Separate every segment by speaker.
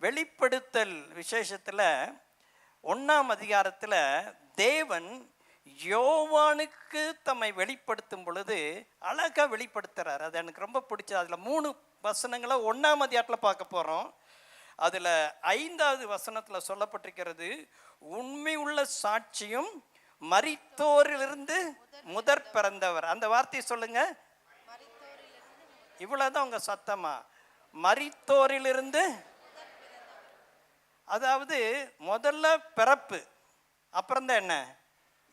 Speaker 1: வெளிப்படுத்தல் விசேஷத்தில் 1ஆம் அதிகாரத்தில் தேவன் யோவானுக்கு தம்மை வெளிப்படுத்தும் பொழுது அழகாக வெளிப்படுத்துகிறார். அது எனக்கு ரொம்ப பிடிச்சது. அதில் 3 வசனங்களை 1ஆம் அதிகாரத்தில் பார்க்க போகிறோம். அதில் 5வது வசனத்தில் சொல்லப்பட்டிருக்கிறது, உண்மை உள்ள சாட்சியும் மரித்தோரிலிருந்து முதற் பிறந்தவர். அந்த வார்த்தையை சொல்லுங்க. இவ்வளவுதான் உங்க சத்தமா? மரித்தோரிலிருந்து, அதாவது முதல்ல பிறப்பு, அப்புறம் தான் என்ன?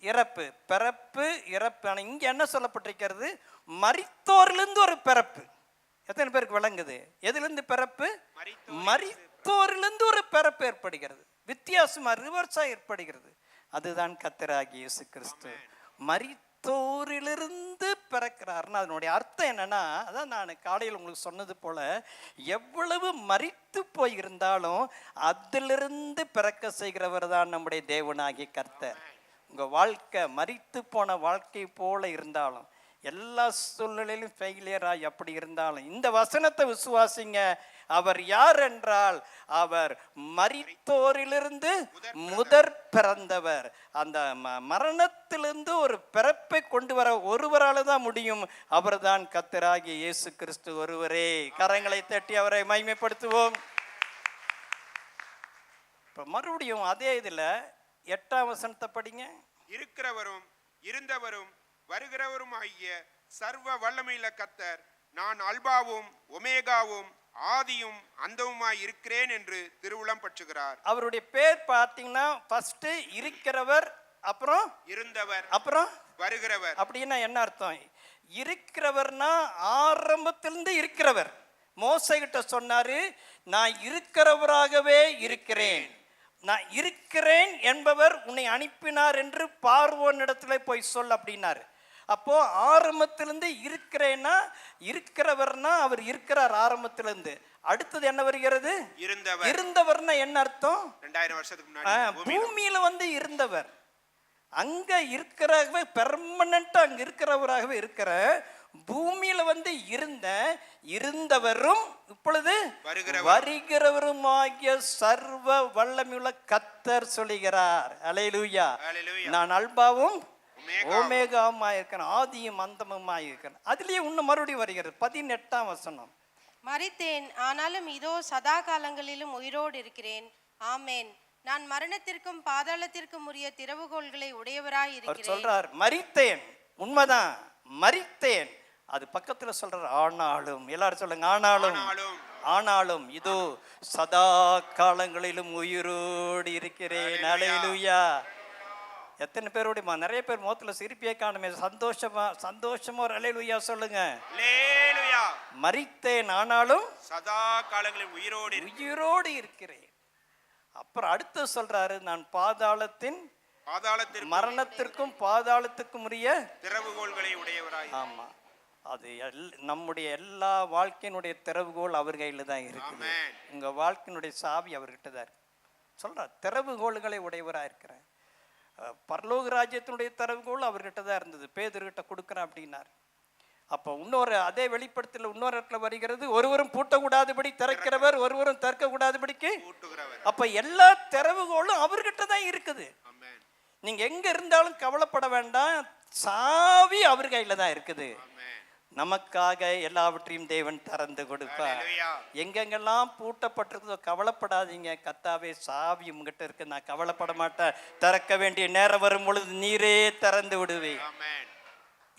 Speaker 1: இறப்பு. பிறப்பு இறப்பு. ஆனால் இங்கே என்ன சொல்லப்பட்டிருக்கிறது? மரித்தோரிலிருந்து ஒரு பிறப்பு. எத்தனை பேருக்கு விளங்குது? எதிலிருந்து பிறப்பு? மரித்தோரிலிருந்து ஒரு பிறப்பு ஏற்படுகிறது. வித்தியாசமா ரிவர்ஸா ஏற்படுகிறது. அதுதான் கர்த்தராகிய இயேசு கிறிஸ்து மரித்தோரிலிருந்து பிறக்கிறார்னா அதனுடைய அர்த்தம் என்னன்னா, அதான் நான் காலையில் உங்களுக்கு சொன்னது போல, எவ்வளவு மரித்து போய் இருந்தாலும் அதிலிருந்து பிறக்க செய்கிறவர் தான் நம்முடைய தேவனாகிய கர்த்தர். உங்க வாழ்க்கை மரித்து போன வாழ்க்கை போல இருந்தாலும், எல்லா சூழ்நிலையிலும் ஃபெயிலியராக எப்படி இருந்தாலும், இந்த வசனத்தை விசுவாசிங்க. அவர் யார் என்றால், அவர் மரித்தோரிலிருந்து முதற் பிறந்தவர். அந்த மரணத்திலிருந்து ஒரு பிறப்பை கொண்டு வர ஒருவரால் தான் முடியும். அவர் தான் கர்த்தராகிய இயேசு கிறிஸ்து ஒருவரே. கரங்களை தட்டி அவரை மகிமைப்படுத்துவோம். இப்போ மறுபடியும் அதே இதில் 8ஆம் வசனத்தை படிங்க.
Speaker 2: இருக்கிறவரும் இருந்தவரும் வருகிறவரும் ஆகிய சர்வ வல்லமையுள்ள கர்த்தர், நான் அல்பாவும் ஒமேகாவும் ஆதியும் அந்தவுமாய் இருக்கிறேன் என்று திருவுளம் பற்றுகிறார்.
Speaker 1: அவருடைய பேர் பார்த்தீங்கன்னா ஃபர்ஸ்ட் இருக்கிறவர், அப்புறம்
Speaker 2: இருந்தவர்,
Speaker 1: அப்புறம்
Speaker 2: வருகிறவர்.
Speaker 1: அப்படின்னா என்ன அர்த்தம்? இருக்கிறவர்னா ஆரம்பத்திலிருந்து இருக்கிறவர். மோசே கிட்ட சொன்னாரு, நான் இருக்கிறவராகவே இருக்கிறேன், நான் இருக்கிறேன் என்பவர் உன்னை அனுப்பினார் என்று பார்வோன் இடத்துல போய் சொல் அப்படின்னாரு. அப்போ ஆரம்பத்திலிருந்து இருக்கிறேன்னா, இருக்கிறவர்னா அவர் இருக்கிறார் ஆரம்பத்திலிருந்து. அடுத்தது என்ன வருகிறது? இருந்தவர்னா என்ன அர்த்தம்?
Speaker 2: 2000 வருஷத்துக்கு முன்னாடி
Speaker 1: பூமியில இருந்தவர். அங்க இருக்கிறாகவே பெர்மனண்டா அங்க இருக்கிறவராகவே இருக்கிற, பூமியில இருந்தவரும் இப்பொழுது வருகிறவரும் ஆகிய சர்வ வல்லமையுள்ள கர்த்தர் சொல்லுகிறார். அல்லேலூயா. நான் அல்பாவும் ஓமேகாவுமாய் இருக்கிறேன், ஆதியும் அந்தமுமாய் இருக்கிறேன். அதுலயே இன்னும் மறுபடியும் வருகிறது 18ஆம் வசனம்.
Speaker 3: மரித்தேன், ஆனாலும் இதோ சதா காலங்களிலும் உயிரோடு இருக்கிறேன். ஆமேன். நான் மரணத்திற்கும் பாதாளத்திற்கும் உரிய திறவுகோல்களை உடையவராய் இருக்கிறேன்.
Speaker 1: சொல்றார், மரித்தேன், உண்மைதான், மரித்தேன். அது பக்கத்துல சொல்றார், ஆனாலும். எல்லாரும் சொல்லுங்க, ஆனாலும். ஆனாலும் இதோ சதா காலங்களிலும் உயிரோடு இருக்கிறேன். அல்லேலூயா. எத்தனை பேருடைய நிறைய பேர் முகத்துல சிரிப்பியே காணுமே. சந்தோஷமா ஒரு அல்லேலூயா சொல்லுங்க.
Speaker 2: அல்லேலூயா.
Speaker 1: மரித்தேன், ஆனாலும்
Speaker 2: சதா காலங்களில்
Speaker 1: உயிரோடு இருக்கிறேன். அப்புறம் அடுத்து சொல்றாரு, நான் மரணத்திற்கும் பாதாளத்திற்கும் உரிய
Speaker 2: திறவுகோல்களை உடையவராய்.
Speaker 1: ஆமா, அது நம்முடைய எல்லா வாழ்க்கையினுடைய திறவுகோல் அவர் கையில தான் இருக்குது. உங்க வாழ்க்கையினுடைய சாவி அவர்கிட்ட தான் இருக்கு. சொல்றார், திறவுகோள்களை உடையவரா இருக்கிறேன். பரலோக ராஜ்யத்தினுடைய திறவுகோல் அவர்கிட்ட தான் இருந்தது. பேதுருகிட்ட கொடுக்குறேன் அப்படின்னார். அப்போ இன்னொரு அதே வெளிப்படுத்தல இன்னொரு இடத்துல வருகிறது, ஒருவரும் பூட்டக்கூடாதபடி திறக்கிறவர், ஒருவரும் திறக்க கூடாதபடிக்கு. அப்ப எல்லா திறவுகோளும் அவர்கிட்ட தான் இருக்குது. நீங்க எங்க இருந்தாலும் கவலைப்பட வேண்டாம், சாவி அவர் கையில தான் இருக்குது. நமக்காக எல்லாவற்றையும் தேவன் திறந்து கொடுப்பார். எங்கெங்கெல்லாம் பூட்டப்பட்டிருக்கோ கவலைப்படாதீங்க, கர்த்தாவே சாவி உங்ககிட்ட இருக்கு, நான் கவலைப்பட மாட்டேன், திறக்க வேண்டிய நேரம் வரும் பொழுது நீரே திறந்து விடுவே.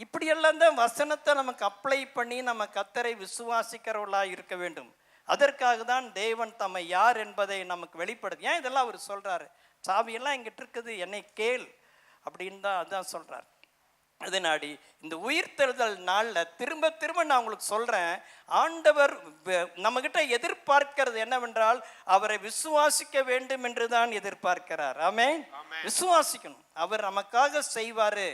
Speaker 1: இப்படியெல்லாம் தான் வசனத்தை நமக்கு அப்ளை பண்ணி நம்ம கர்த்தரை விசுவாசிக்கிறவர்களா இருக்க வேண்டும். அதற்காக தான் தேவன் தம்மை யார் என்பதை நமக்கு வெளிப்படுது. ஏன் இதெல்லாம் அவர் சொல்றாரு? சாவியெல்லாம் எங்கிட்ட இருக்குது, என்னை கேள் அப்படின்னு தான் அதான் சொல்றாரு. அதனாடி இந்த உயிர்த்தெழுதல் நாளில் திரும்ப திரும்ப நான் உங்களுக்கு சொல்கிறேன், ஆண்டவர் நம்மகிட்ட எதிர்பார்க்கிறது என்னவென்றால் அவரை விசுவாசிக்க வேண்டும் என்று தான் எதிர்பார்க்கிறார். ஆமென். விசுவாசிக்கணும், அவர் நமக்காக செய்வார்.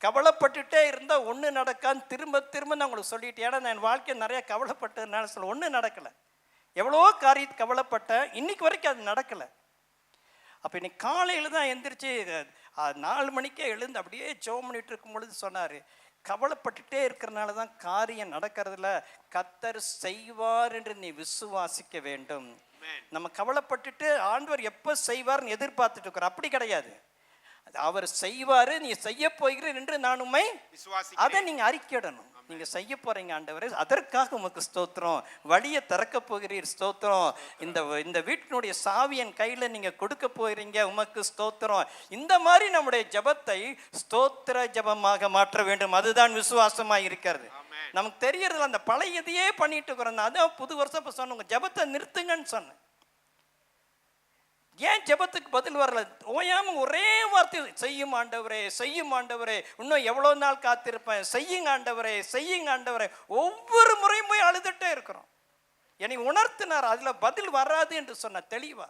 Speaker 1: கவலைப்பட்டுட்டே இருந்தால் ஒன்று நடக்கான்னு திரும்ப திரும்ப நான் உங்களுக்கு சொல்லிட்டேன். ஏன்னா நான் என் வாழ்க்கையை நிறைய கவலைப்பட்டதுனால சொல்ல, ஒன்றும் நடக்கலை. எவ்வளோ காரியத்தை கவலைப்பட்டேன், இன்னைக்கு வரைக்கும் அது நடக்கலை. அப்போ இன்னைக்கு காலையில் தான் எந்திரிச்சு 4 மணிக்கே எழுந்து அப்படியே ஜெபம் பண்ணிட்டு இருக்கும் பொழுது சொன்னார், கவலைப்பட்டுட்டே இருக்கிறனால தான் காரியம் நடக்கிறதுல. கர்த்தர் செய்வார் என்று நீ விசுவாசிக்க வேண்டும். நம்ம கவலைப்பட்டுட்டு ஆண்டவர் எப்போ செய்வார்னு எதிர்பார்த்துட்டு இருக்கிறோம். அப்படி கிடையாது. அவர் செய்வாரு, நீ செய்ய போகிறீர் என்று நான் உம்மை அதை நீங்க அறிக்கையிடணும். நீங்க செய்ய போறீங்க ஆண்டவரே, அதற்காக உமக்கு ஸ்தோத்திரம். வழியை திறக்க போகிறீர், ஸ்தோத்திரம். இந்த வீட்டினுடைய சாவி என் கையில நீங்க கொடுக்க போகிறீங்க, உமக்கு ஸ்தோத்திரம். இந்த மாதிரி நம்முடைய ஜபத்தை ஸ்தோத்திர ஜபமாக மாற்ற வேண்டும். அதுதான் விசுவாசமா இருக்கிறது. நமக்கு தெரியறதுல அந்த பழையதையே பண்ணிட்டு இருக்கிறோம். அதான் புது வருஷம் இப்ப சொன்ன ஜபத்தை நிறுத்துங்கன்னு சொன்னேன். ஏன் ஜெபத்துக்கு பதில் வரல? ஓயாம ஒரே வார்த்தை, செய்யும் ஆண்டவரே, செய்யும் ஆண்டவரே, இன்னும் எவ்வளோ நாள் காத்திருப்பேன், செய்யுங்க ஆண்டவரே, செய்யுங்க ஆண்டவரே. ஒவ்வொரு முறையும் போய் அழுதுட்டே இருக்கிறோம். என்னை உணர்த்தினார், அதில் பதில் வராது என்று சொன்ன தெளிவா.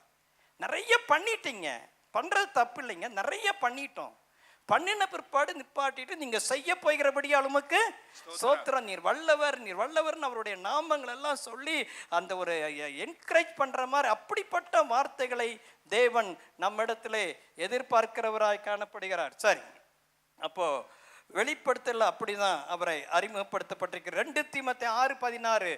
Speaker 1: நிறைய பண்ணிட்டீங்க, பண்ணுறது தப்பு இல்லைங்க, நிறைய பண்ணிட்டோம். பண்ணின பிற்பாடு நிப்பாட்டிட்டு நீங்க செய்ய போகிறபடியால் உமக்கு ஸ்தோத்திரம். நீர் வல்லவர், நீர் வல்லவர்னு அவருடைய நாமங்கள் எல்லாம் சொல்லி அந்த ஒரு என்கரேஜ் பண்ற மாதிரி அப்படிப்பட்ட வார்த்தைகளை தேவன் நம்மிடத்திலே எதிர்பார்க்கிறவராய் காணப்படுகிறார். சரி, அப்போ வெளிப்படுத்தல அப்படிதான் அவரை அறிமுகப்படுத்தப்பட்டிருக்கிறது. 2 தீமோத்தேயு 6:16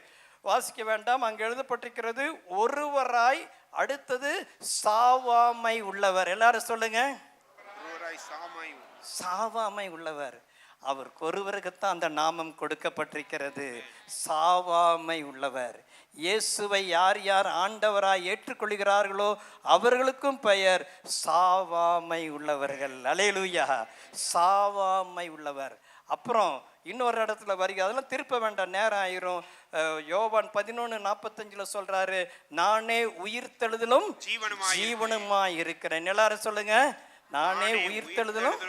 Speaker 1: வாசிக்க வேண்டாம். அங்கு எழுதப்பட்டிருக்கிறது, ஒருவராய், அடுத்தது சாவாமை உள்ளவர். எல்லாரும் சொல்லுங்க, சாவாமை உள்ளவர். அவருக்கு ஒருவருக்குத்தான் அந்த நாமம் கொடுக்கப்பட்டிருக்கிறது, சாவாமை உள்ளவர். இயேசுவை யார் யார் ஆண்டவராய் ஏற்றுக்கொள்கிறார்களோ அவர்களுக்கும் பெயர் சாவாமை உள்ளவர்கள். அல்லேலூயா, சாவாமை உள்ளவர். அப்புறம் இன்னொரு இடத்துல வருக, அதெல்லாம் திருப்ப வேண்டாம், நேரம் ஆயிரும். யோவான் 11:45 சொல்றாரு, நானே உயிர்த்தெழுதலும் ஜீவனுமாய் இருக்கிறேன். எல்லாரும் சொல்லுங்க, நானே உயிர்த்தெழுதலும்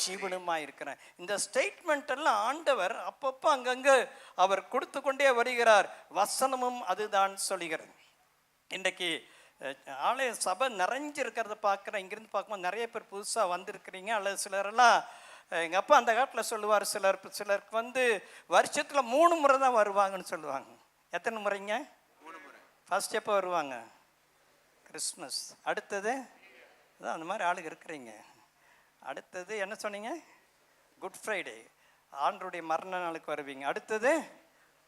Speaker 1: ஜீவனுமாய் இருக்கிறேன். இந்த ஸ்டேட்மெண்ட் எல்லாம் ஆண்டவர் அப்பப்போ அங்கங்க அவர் கொடுத்து கொண்டே வருகிறார். வசனமும் அதுதான் சொல்லுகிறது. இன்றைக்கு ஆலய சபை நிறைஞ்சிருக்கிறத பார்க்குறேன். இங்கிருந்து பார்க்கும்போது நிறைய பேர் புதுசாக வந்திருக்கிறீங்க. அல்லது சிலரெல்லாம் எங்கள் அப்பா அந்த காலத்தில் சொல்லுவார், சிலருக்கு வருஷத்தில் 3 முறை தான் வருவாங்கன்னு சொல்லுவாங்க. எத்தனை முறைங்க? 3 முறை. ஃபர்ஸ்ட் எப்போ வருவாங்க? கிறிஸ்மஸ். அடுத்தது அதான் அந்த மாதிரி ஆளுங்க இருக்கிறீங்க. அடுத்தது என்ன சொன்னீங்க? குட் ஃப்ரைடே, ஆண்டருடைய மரண நாளுக்கு வருவீங்க. அடுத்தது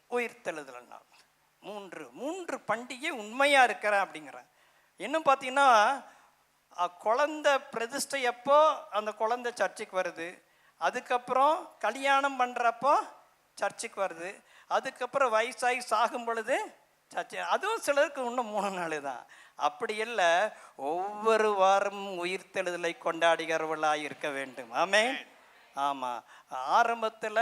Speaker 1: உயிர்த்தெழுதல் நாள். 3 பண்டிகை உண்மையாக இருக்கிறேன் அப்படிங்கிறேன். இன்னும் பார்த்தீங்கன்னா குழந்தை பிரதிஷ்டை எப்போ அந்த குழந்தை சர்ச்சுக்கு வருது, அதுக்கப்புறம் கல்யாணம் பண்ணுறப்போ சர்ச்சுக்கு வருது, அதுக்கப்புறம் வயசாகி சாகும் பொழுது சர்ச்சை. அதுவும் சிலருக்கு இன்னும் 3 நாள் தான். அப்படி இல்லை, ஒவ்வொரு வாரமும் உயிர்த்தெழுதலை கொண்டாடுகிறவர்களாக இருக்க வேண்டும். ஆமென். ஆமாம், ஆரம்பத்தில்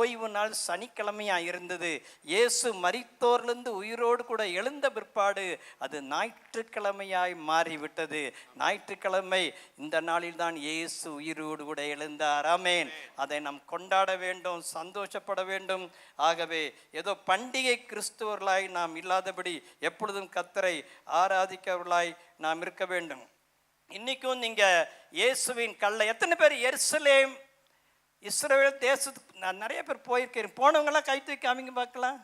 Speaker 1: ஓய்வு நாள் சனிக்கிழமையாக இருந்தது. இயேசு மரித்தோர்லேருந்து உயிரோடு கூட எழுந்த பிற்பாடு அது ஞாயிற்றுக்கிழமையாய் மாறிவிட்டது. ஞாயிற்றுக்கிழமை இந்த நாளில் தான் இயேசு உயிரோடு கூட எழுந்தார். ஆமென். அதை நாம் கொண்டாட வேண்டும், சந்தோஷப்பட வேண்டும். ஆகவே ஏதோ பண்டிகை கிறிஸ்துவர்களாய் நாம் இல்லாதபடி எப்பொழுதும் கர்த்தரை ஆராதிக்கிறவர்களாய் நாம் இருக்க வேண்டும். இன்னைக்கும் நீங்கள் இயேசுவின் கல்லை, எத்தனை பேர் எருசலேம் இஸ்ரவேல் தேசத்துக்கு நான் நிறைய பேர் போயிருக்கேன். போனவங்களாம் கை தூக்கி காமிங்க பார்க்கலாம்.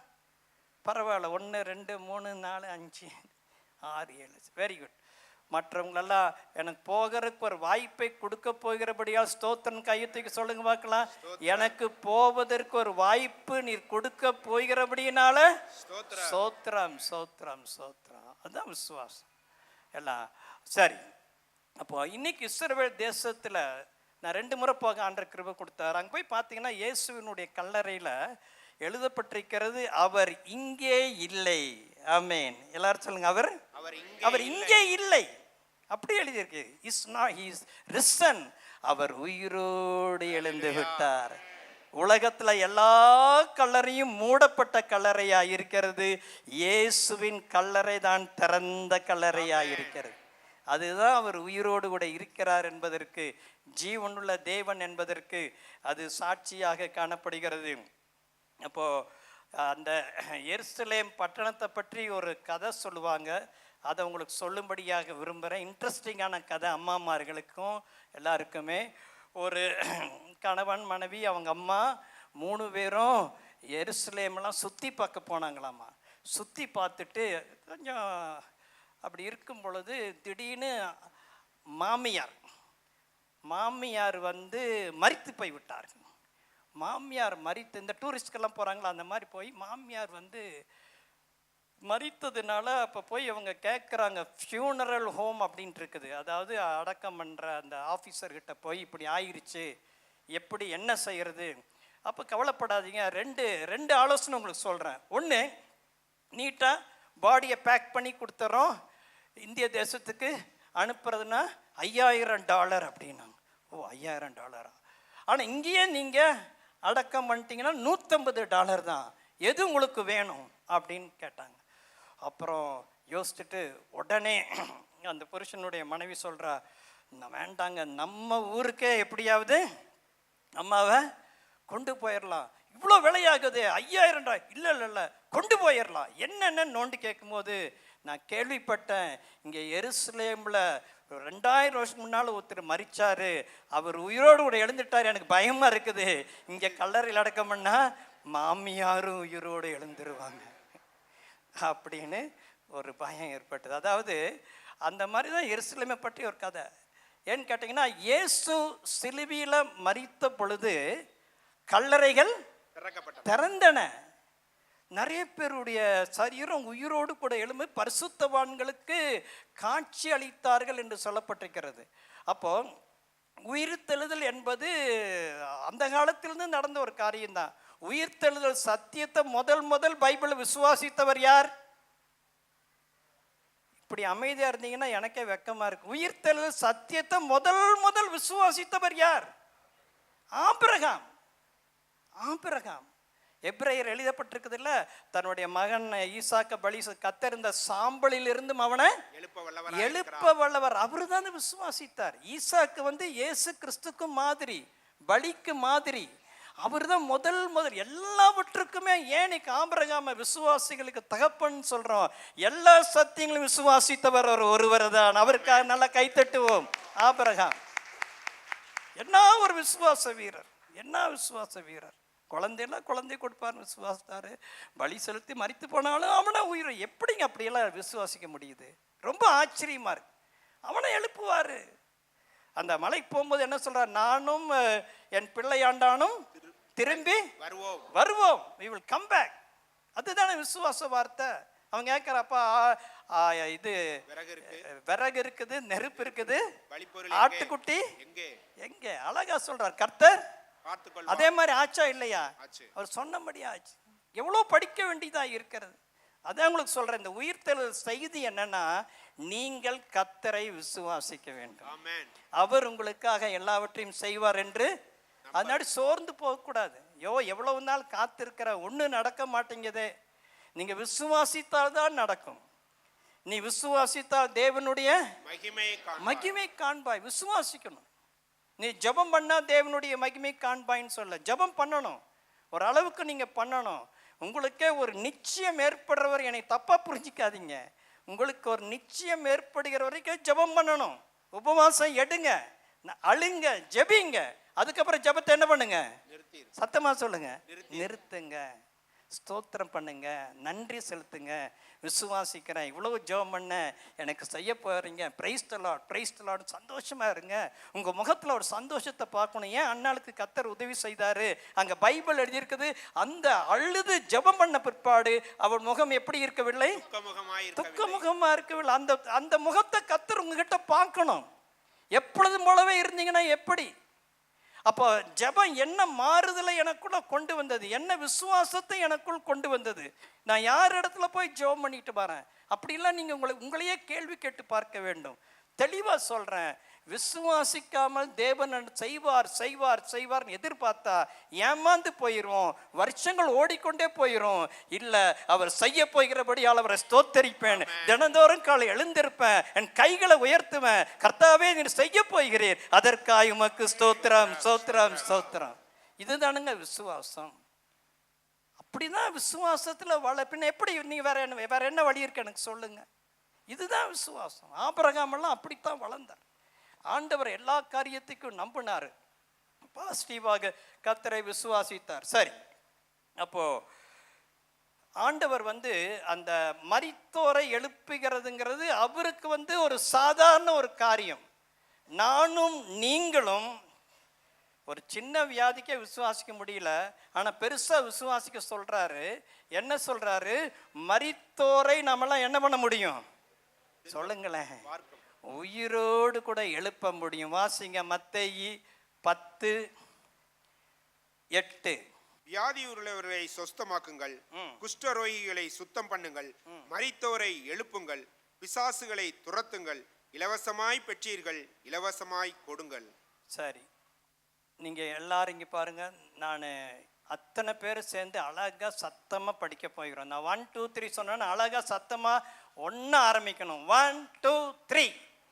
Speaker 1: பரவாயில்ல, 1 2 3 4 5 6 7 வெரி குட். மற்றவங்களெல்லாம் எனக்கு போகிறதுக்கு ஒரு வாய்ப்பை கொடுக்க போகிறபடியால் ஸ்தோத்திரம். கையை தூக்கி சொல்லுங்க பார்க்கலாம். எனக்கு போவதற்கு ஒரு வாய்ப்பு நீர் கொடுக்க போகிறபடினால ஸ்தோத்திரம், ஸ்தோத்திரம், ஸ்தோத்திரம். அதுதான் விசுவாசம் எல்லாம். சரி, அப்போ இன்னைக்கு இஸ்ரவேல் தேசத்தில் நான் 2 முறை போக ஆண்டவர் கிருபை கொடுத்தார். அங்கே போய் பார்த்தீங்கன்னா இயேசுவினுடைய கல்லறையில் எழுதப்பட்டிருக்கிறது, அவர் இங்கே இல்லை. ஆமென். எல்லாரும் சொல்லுங்க, அவர் இங்கே இல்லை. அப்படி எழுதியிருக்கு. Is not, he is risen. அவர் உயிரோடு எழுந்து விட்டார். உலகத்தில் எல்லா கல்லறையும் மூடப்பட்ட கல்லறையாக இருக்கிறது. இயேசுவின் கல்லறை தான் திறந்த கல்லறையாக இருக்கிறது. அதுதான் அவர் உயிரோடு கூட இருக்கிறார் என்பதற்கு, ஜீவனுள்ள தேவன் என்பதற்கு அது சாட்சியாக காணப்படுகிறது. அப்போது அந்த எருசலேம் பட்டணத்தை பற்றி ஒரு கதை சொல்லுவாங்க. அதை உங்களுக்கு சொல்லும்படியாக விரும்புகிறேன். இன்ட்ரெஸ்டிங்கான கதை, அம்மாமார்களுக்கும் எல்லாருக்குமே. ஒரு கணவன் மனைவி அவங்க அம்மா 3 பேரும் எருசலேமெல்லாம் சுற்றி பார்க்க போனாங்களாம்மா. சுற்றி பார்த்துட்டு கொஞ்சம் அப்படி இருக்கும் பொழுது திடீர்னு மாமியார் மரித்து போய் விட்டார். மாமியார் மரித்து, இந்த டூரிஸ்ட்கெல்லாம் போகிறாங்களா அந்த மாதிரி போய் மாமியார் வந்து மரித்ததுனால அப்போ போய் அவங்க கேட்குறாங்க. ஃபியூனரல் ஹோம் அப்படின்ட்டு இருக்குது, அதாவது அடக்கம் பண்ணுற அந்த ஆஃபீஸர்கிட்ட போய் இப்படி ஆயிடுச்சு, எப்படி என்ன செய்கிறது. அப்போ கவலைப்படாதீங்க, ரெண்டு ஆலோசனை உங்களுக்கு சொல்கிறேன். ஒன்று, நீட்டாக பாடியை பேக் பண்ணி கொடுத்துறோம், இந்திய தேசத்துக்கு அனுப்புறதுன்னா $5000 அப்படின்னாங்க. ஓ, $5000. ஆனால் இங்கேயே நீங்கள் அடக்கம் பண்ணிட்டீங்கன்னா $150 தான், எது உங்களுக்கு வேணும் அப்படின்னு கேட்டாங்க. அப்புறம் யோசிச்சுட்டு உடனே அந்த புருஷனுடைய மனைவி சொல்கிறா, வேண்டாங்க, நம்ம ஊருக்கே எப்படியாவது அம்மாவை கொண்டு போயிடலாம், இவ்வளோ விலையாகுது, $5000. இல்லை கொண்டு போயிடலாம். என்னென்னு நோண்டி கேட்கும்போது, நான் கேள்விப்பட்டேன், இங்கே எருசலேமில் 2000 வருஷம் முன்னால் ஒருத்தர் மரிச்சாரு, அவர் உயிரோடு கூட எழுந்துட்டார், எனக்கு பயமாக இருக்குது, இங்கே கல்லறையில் அடக்கம் பண்ணால் மாமியாரும் உயிரோடு எழுந்துருவாங்க அப்படின்னு ஒரு பயம் ஏற்பட்டது. அதாவது அந்த மாதிரி தான் எருசலேமை பற்றி ஒரு கதை. ஏன்னு கேட்டிங்கன்னா, இயேசு சிலுவையில் மரித்த பொழுது கல்லறைகள் திறந்தன, நிறைய பேருடைய சரீரம் உயிரோடு கூட எழும்பி பரிசுத்தவான்களுக்கு காட்சி அளித்தார்கள் என்று சொல்லப்பட்டிருக்கிறது. அப்போ உயிர்த்தெழுதல் என்பது அந்த காலத்திலிருந்து நடந்த ஒரு காரியம்தான். உயிர்த்தெழுதல் சத்தியத்தை முதல் பைபிள் விசுவாசித்தவர் யார்? இப்படி அமைதியா இருந்தீங்கன்னா எனக்கே வெக்கமா இருக்கு. உயிர்த்தெழுதல் சத்தியத்தை முதல் விசுவாசித்தவர் யார்? ஆபிரகாம். எபிரேயர் எழுதப்பட்டிருக்குது இல்ல, தன்னுடைய மகன் ஈசாக்க பலி கத்தர் இந்த சாம்பலில் இருந்தும் அவனை எழுப்ப வல்லவர், அவரு தான் விசுவாசித்தார். ஈசாக்கு வந்து இயேசு கிறிஸ்துக்கு மாதிரி, பலிக்கு மாதிரி, அவர் தான் முதல் எல்லாவற்றுக்குமே. ஏனைக்கு ஆபிரகாம விசுவாசிகளுக்கு தகப்பன் சொல்றோம். எல்லா சத்தியங்களும் விசுவாசித்தவர் ஒருவர் தான். அவருக்காக நல்லா கைத்தட்டுவோம். ஆபிரகாம் என்ன ஒரு விசுவாச வீரர். குழந்தை கொடுப்பார்னு விசுவாசித்தாரு. பலி செலுத்தி மரித்து போனாலும் அவனை உயிரை எப்படிங்க அப்படியெல்லாம் விசுவாசிக்க முடியுது? ரொம்ப ஆச்சரியமா இருக்கு. அவனை எழுப்புவாரு. அந்த மலைக்கு போகும்போது என்ன சொல்றார்? நானும் என் பிள்ளையாண்டானும் திரும்பி வருவோம், we will come back. அதுதானே விசுவாச வார்த்தை. அவங்க கேட்கறப்பா, இது விறகு இருக்குது, நெருப்பு இருக்குது, ஆட்டுக்குட்டி எங்க? அழகா சொல்றார் கர்த்தர். அதே மாதிரி ஆச்சா இல்லையா? அவர் சொன்னபடி ஆச்சு. எவ்வளோ படிக்க வேண்டியதா இருக்கிறது. அதான் உங்களுக்கு சொல்றேன், இந்த உயிர்த்தெழுதல் செய்தி என்னன்னா, நீங்கள் கர்த்தரை விசுவாசிக்க வேண்டும். அவர் உங்களுக்காக எல்லாவற்றையும் செய்வார் என்று. அதனால சோர்ந்து போகக்கூடாது. எவ்வளவு நாள் காத்திருக்கிற, ஒண்ணு நடக்க மாட்டேங்குதே. நீங்க விசுவாசித்தால் தான் நடக்கும். நீ விசுவாசித்தால் தேவனுடைய மகிமை காண்பாய். விசுவாசிக்கணும். நீ ஜெபம் பண்ணா தேவனுடைய மகிமை காண்பாயின்னு சொல்ல, ஜெபம் பண்ணணும், ஒரு அளவுக்கு நீங்க பண்ணணும். உங்களுக்கே ஒரு நிச்சயம் ஏற்படுறவர், என்னை தப்பா புரிஞ்சிக்காதீங்க, உங்களுக்கு ஒரு நிச்சயம் ஏற்படுகிற வரைக்கும் ஜெபம் பண்ணணும். உபவாசம் எடுங்க, அழுங்க, ஜெபிங்க. அதுக்கப்புறம் ஜெபத்தை என்ன பண்ணுங்க? சத்தமா சொல்லுங்க, நிறுத்துங்க. ஸ்தோத்திரம் பண்ணுங்க, நன்றி செலுத்துங்க. விசுவாசிக்கிறேன், இவ்வளவு ஜெபம் பண்ண, எனக்கு செய்ய போறீங்க, பிரைஸ் தி லார்ட், சந்தோஷமா இருங்க. உங்க முகத்துல ஒரு சந்தோஷத்தை பார்க்கணும். ஏன் அண்ணாளுக்கு கர்த்தர் உதவி செய்தாரு. அங்க பைபிள் எழுதியிருக்குது, அந்த அழுது ஜெபம் பண்ண பிற்பாடு அவள் முகம் எப்படி இருக்கவில்லை? துக்க முகமா இருக்கவில்லை. அந்த முகத்தை கர்த்தர் உங்ககிட்ட பார்க்கணும். எப்பொழுதும் போலவே இருந்தீங்கன்னா எப்படி? அப்போ ஜெபம் என்ன மாறுதலை எனக்குள்ள கொண்டு வந்தது, என்ன விசுவாசத்தை எனக்குள் கொண்டு வந்தது. நான் யார் இடத்துல போய் ஜெபம் பண்ணிட்டு வரேன் அப்படிலாம் நீங்க உங்களையே கேள்வி கேட்டு பார்க்க வேண்டும். தெளிவா சொல்றேன், விசுவாசிக்காமல் தேவன் செய்வார் எதிர்பார்த்தா ஏமாந்து போயிரும், வருஷங்கள் ஓடிக்கொண்டே போயிரும். இல்ல, அவர் செய்ய போகிறபடியால் அவரை ஸ்தோத்தரிப்பேன், தினந்தோறும் காலை எழுந்திருப்பேன், என் கைகளை உயர்த்துவேன், கர்த்தாவே நீர் செய்ய போகிறீர், அதற்காக உமக்கு ஸ்தோத்திரம். இதுதானுங்க விசுவாசம். அப்படிதான் விசுவாசத்துல பின்ன எப்படி நீ வேற என்ன வழி இருக்கு எனக்கு சொல்லுங்க. இதுதான் விசுவாசம். ஆபிரகாம் எல்லாம் அப்படித்தான் வளர்ந்தார். ஆண்டவர் எல்லா காரியத்துக்கும் நம்பினார், பாசிட்டிவாக கர்த்தரை விசுவாசித்தார். சரி, அப்போ ஆண்டவர் அந்த மரித்தோரை எழுப்புகிறதுங்கிறது அவருக்கு ஒரு சாதாரண ஒரு காரியம். நானும் நீங்களும் ஒரு சின்ன வியாதிக்கே விசுவாசிக்க முடியல, ஆனா பெருசா விசுவாசிக்க சொல்றாரு. என்ன சொல்றாரு? மரித்தோரை நம்மளாம் என்ன பண்ண முடியும் சொல்லுங்களேன்? உயிரோடு கூட எழுப்ப முடியும். வாசிங்க மத்தேயு 10:8.
Speaker 2: வியாதியுள்ளவர்களை சொஸ்தமாக்குங்கள், குஷ்டரோகிகளை சுத்தம் பண்ணுங்கள், மரித்தோரை எழுப்புங்கள், பிசாசுகளை துரத்துங்கள், இலவசமாய் பெற்றீர்கள், இலவசமாய் கொடுங்கள்.
Speaker 1: சரி, நீங்க எல்லாரும் இங்க பாருங்க. நான் அத்தனை பேர் சேர்ந்து அழகா சத்தமா படிக்க போகிறோம். நான் 1 2 3 சொன்னா அழகா சத்தமா ஒன்னு ஆரம்பிக்கணும். 1 2 3.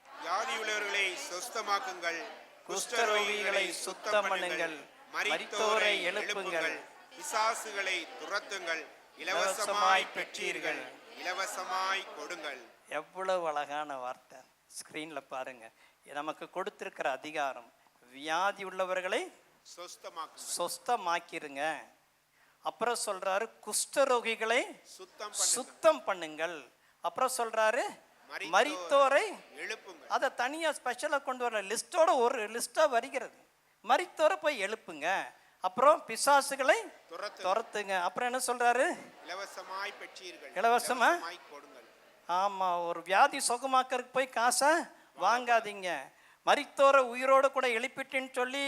Speaker 2: வியாதியுள்ளவர்களை சொஸ்தமாக்குங்கள்,
Speaker 1: குஷ்டரோகிகளை சுத்தம் பண்ணுங்கள், மரித்தோரை எழுப்புங்கள்,
Speaker 2: பிசாசுகளை துரத்துங்கள், இலவசமாய் பெற்றீர்கள், இலவசமாய் கொடுங்கள்.
Speaker 1: எவ்வளவு அழகான வார்த்தை! ஸ்கிரீன்ல பாருங்க. நமக்கு கொடுத்திருக்கிற அதிகாரம், வியாதி உள்ளவர்களை சொஸ்தமாக்கிருங்க. அப்புறம் சொல்றாரு குஷ்டரோகிகளை சுத்தம் பண்ணுங்கள். அப்புறம் சொல்றாரு மரித்தோரை எழுப்புங்க. அதை தனியா ஸ்பெஷலா கொண்டு வர லிஸ்டோட ஒரு லிஸ்டா வருகிறது. மரித்தோரை போய் எழுப்புங்க, அப்புறம் பிசாசுகளை துரத்துங்க. அப்புறம் என்ன சொல்றாரு?
Speaker 2: இலவசமாய் பெற்றீர்கள்,
Speaker 1: இலவசமா
Speaker 2: கொடுங்கள்.
Speaker 1: ஆமா, ஒரு வியாதி சுகமாக்கறதுக்கு போய் காசை வாங்காதீங்க. மரித்தோரை உயிரோடு கூட எழுப்பிட்டுன்னு சொல்லி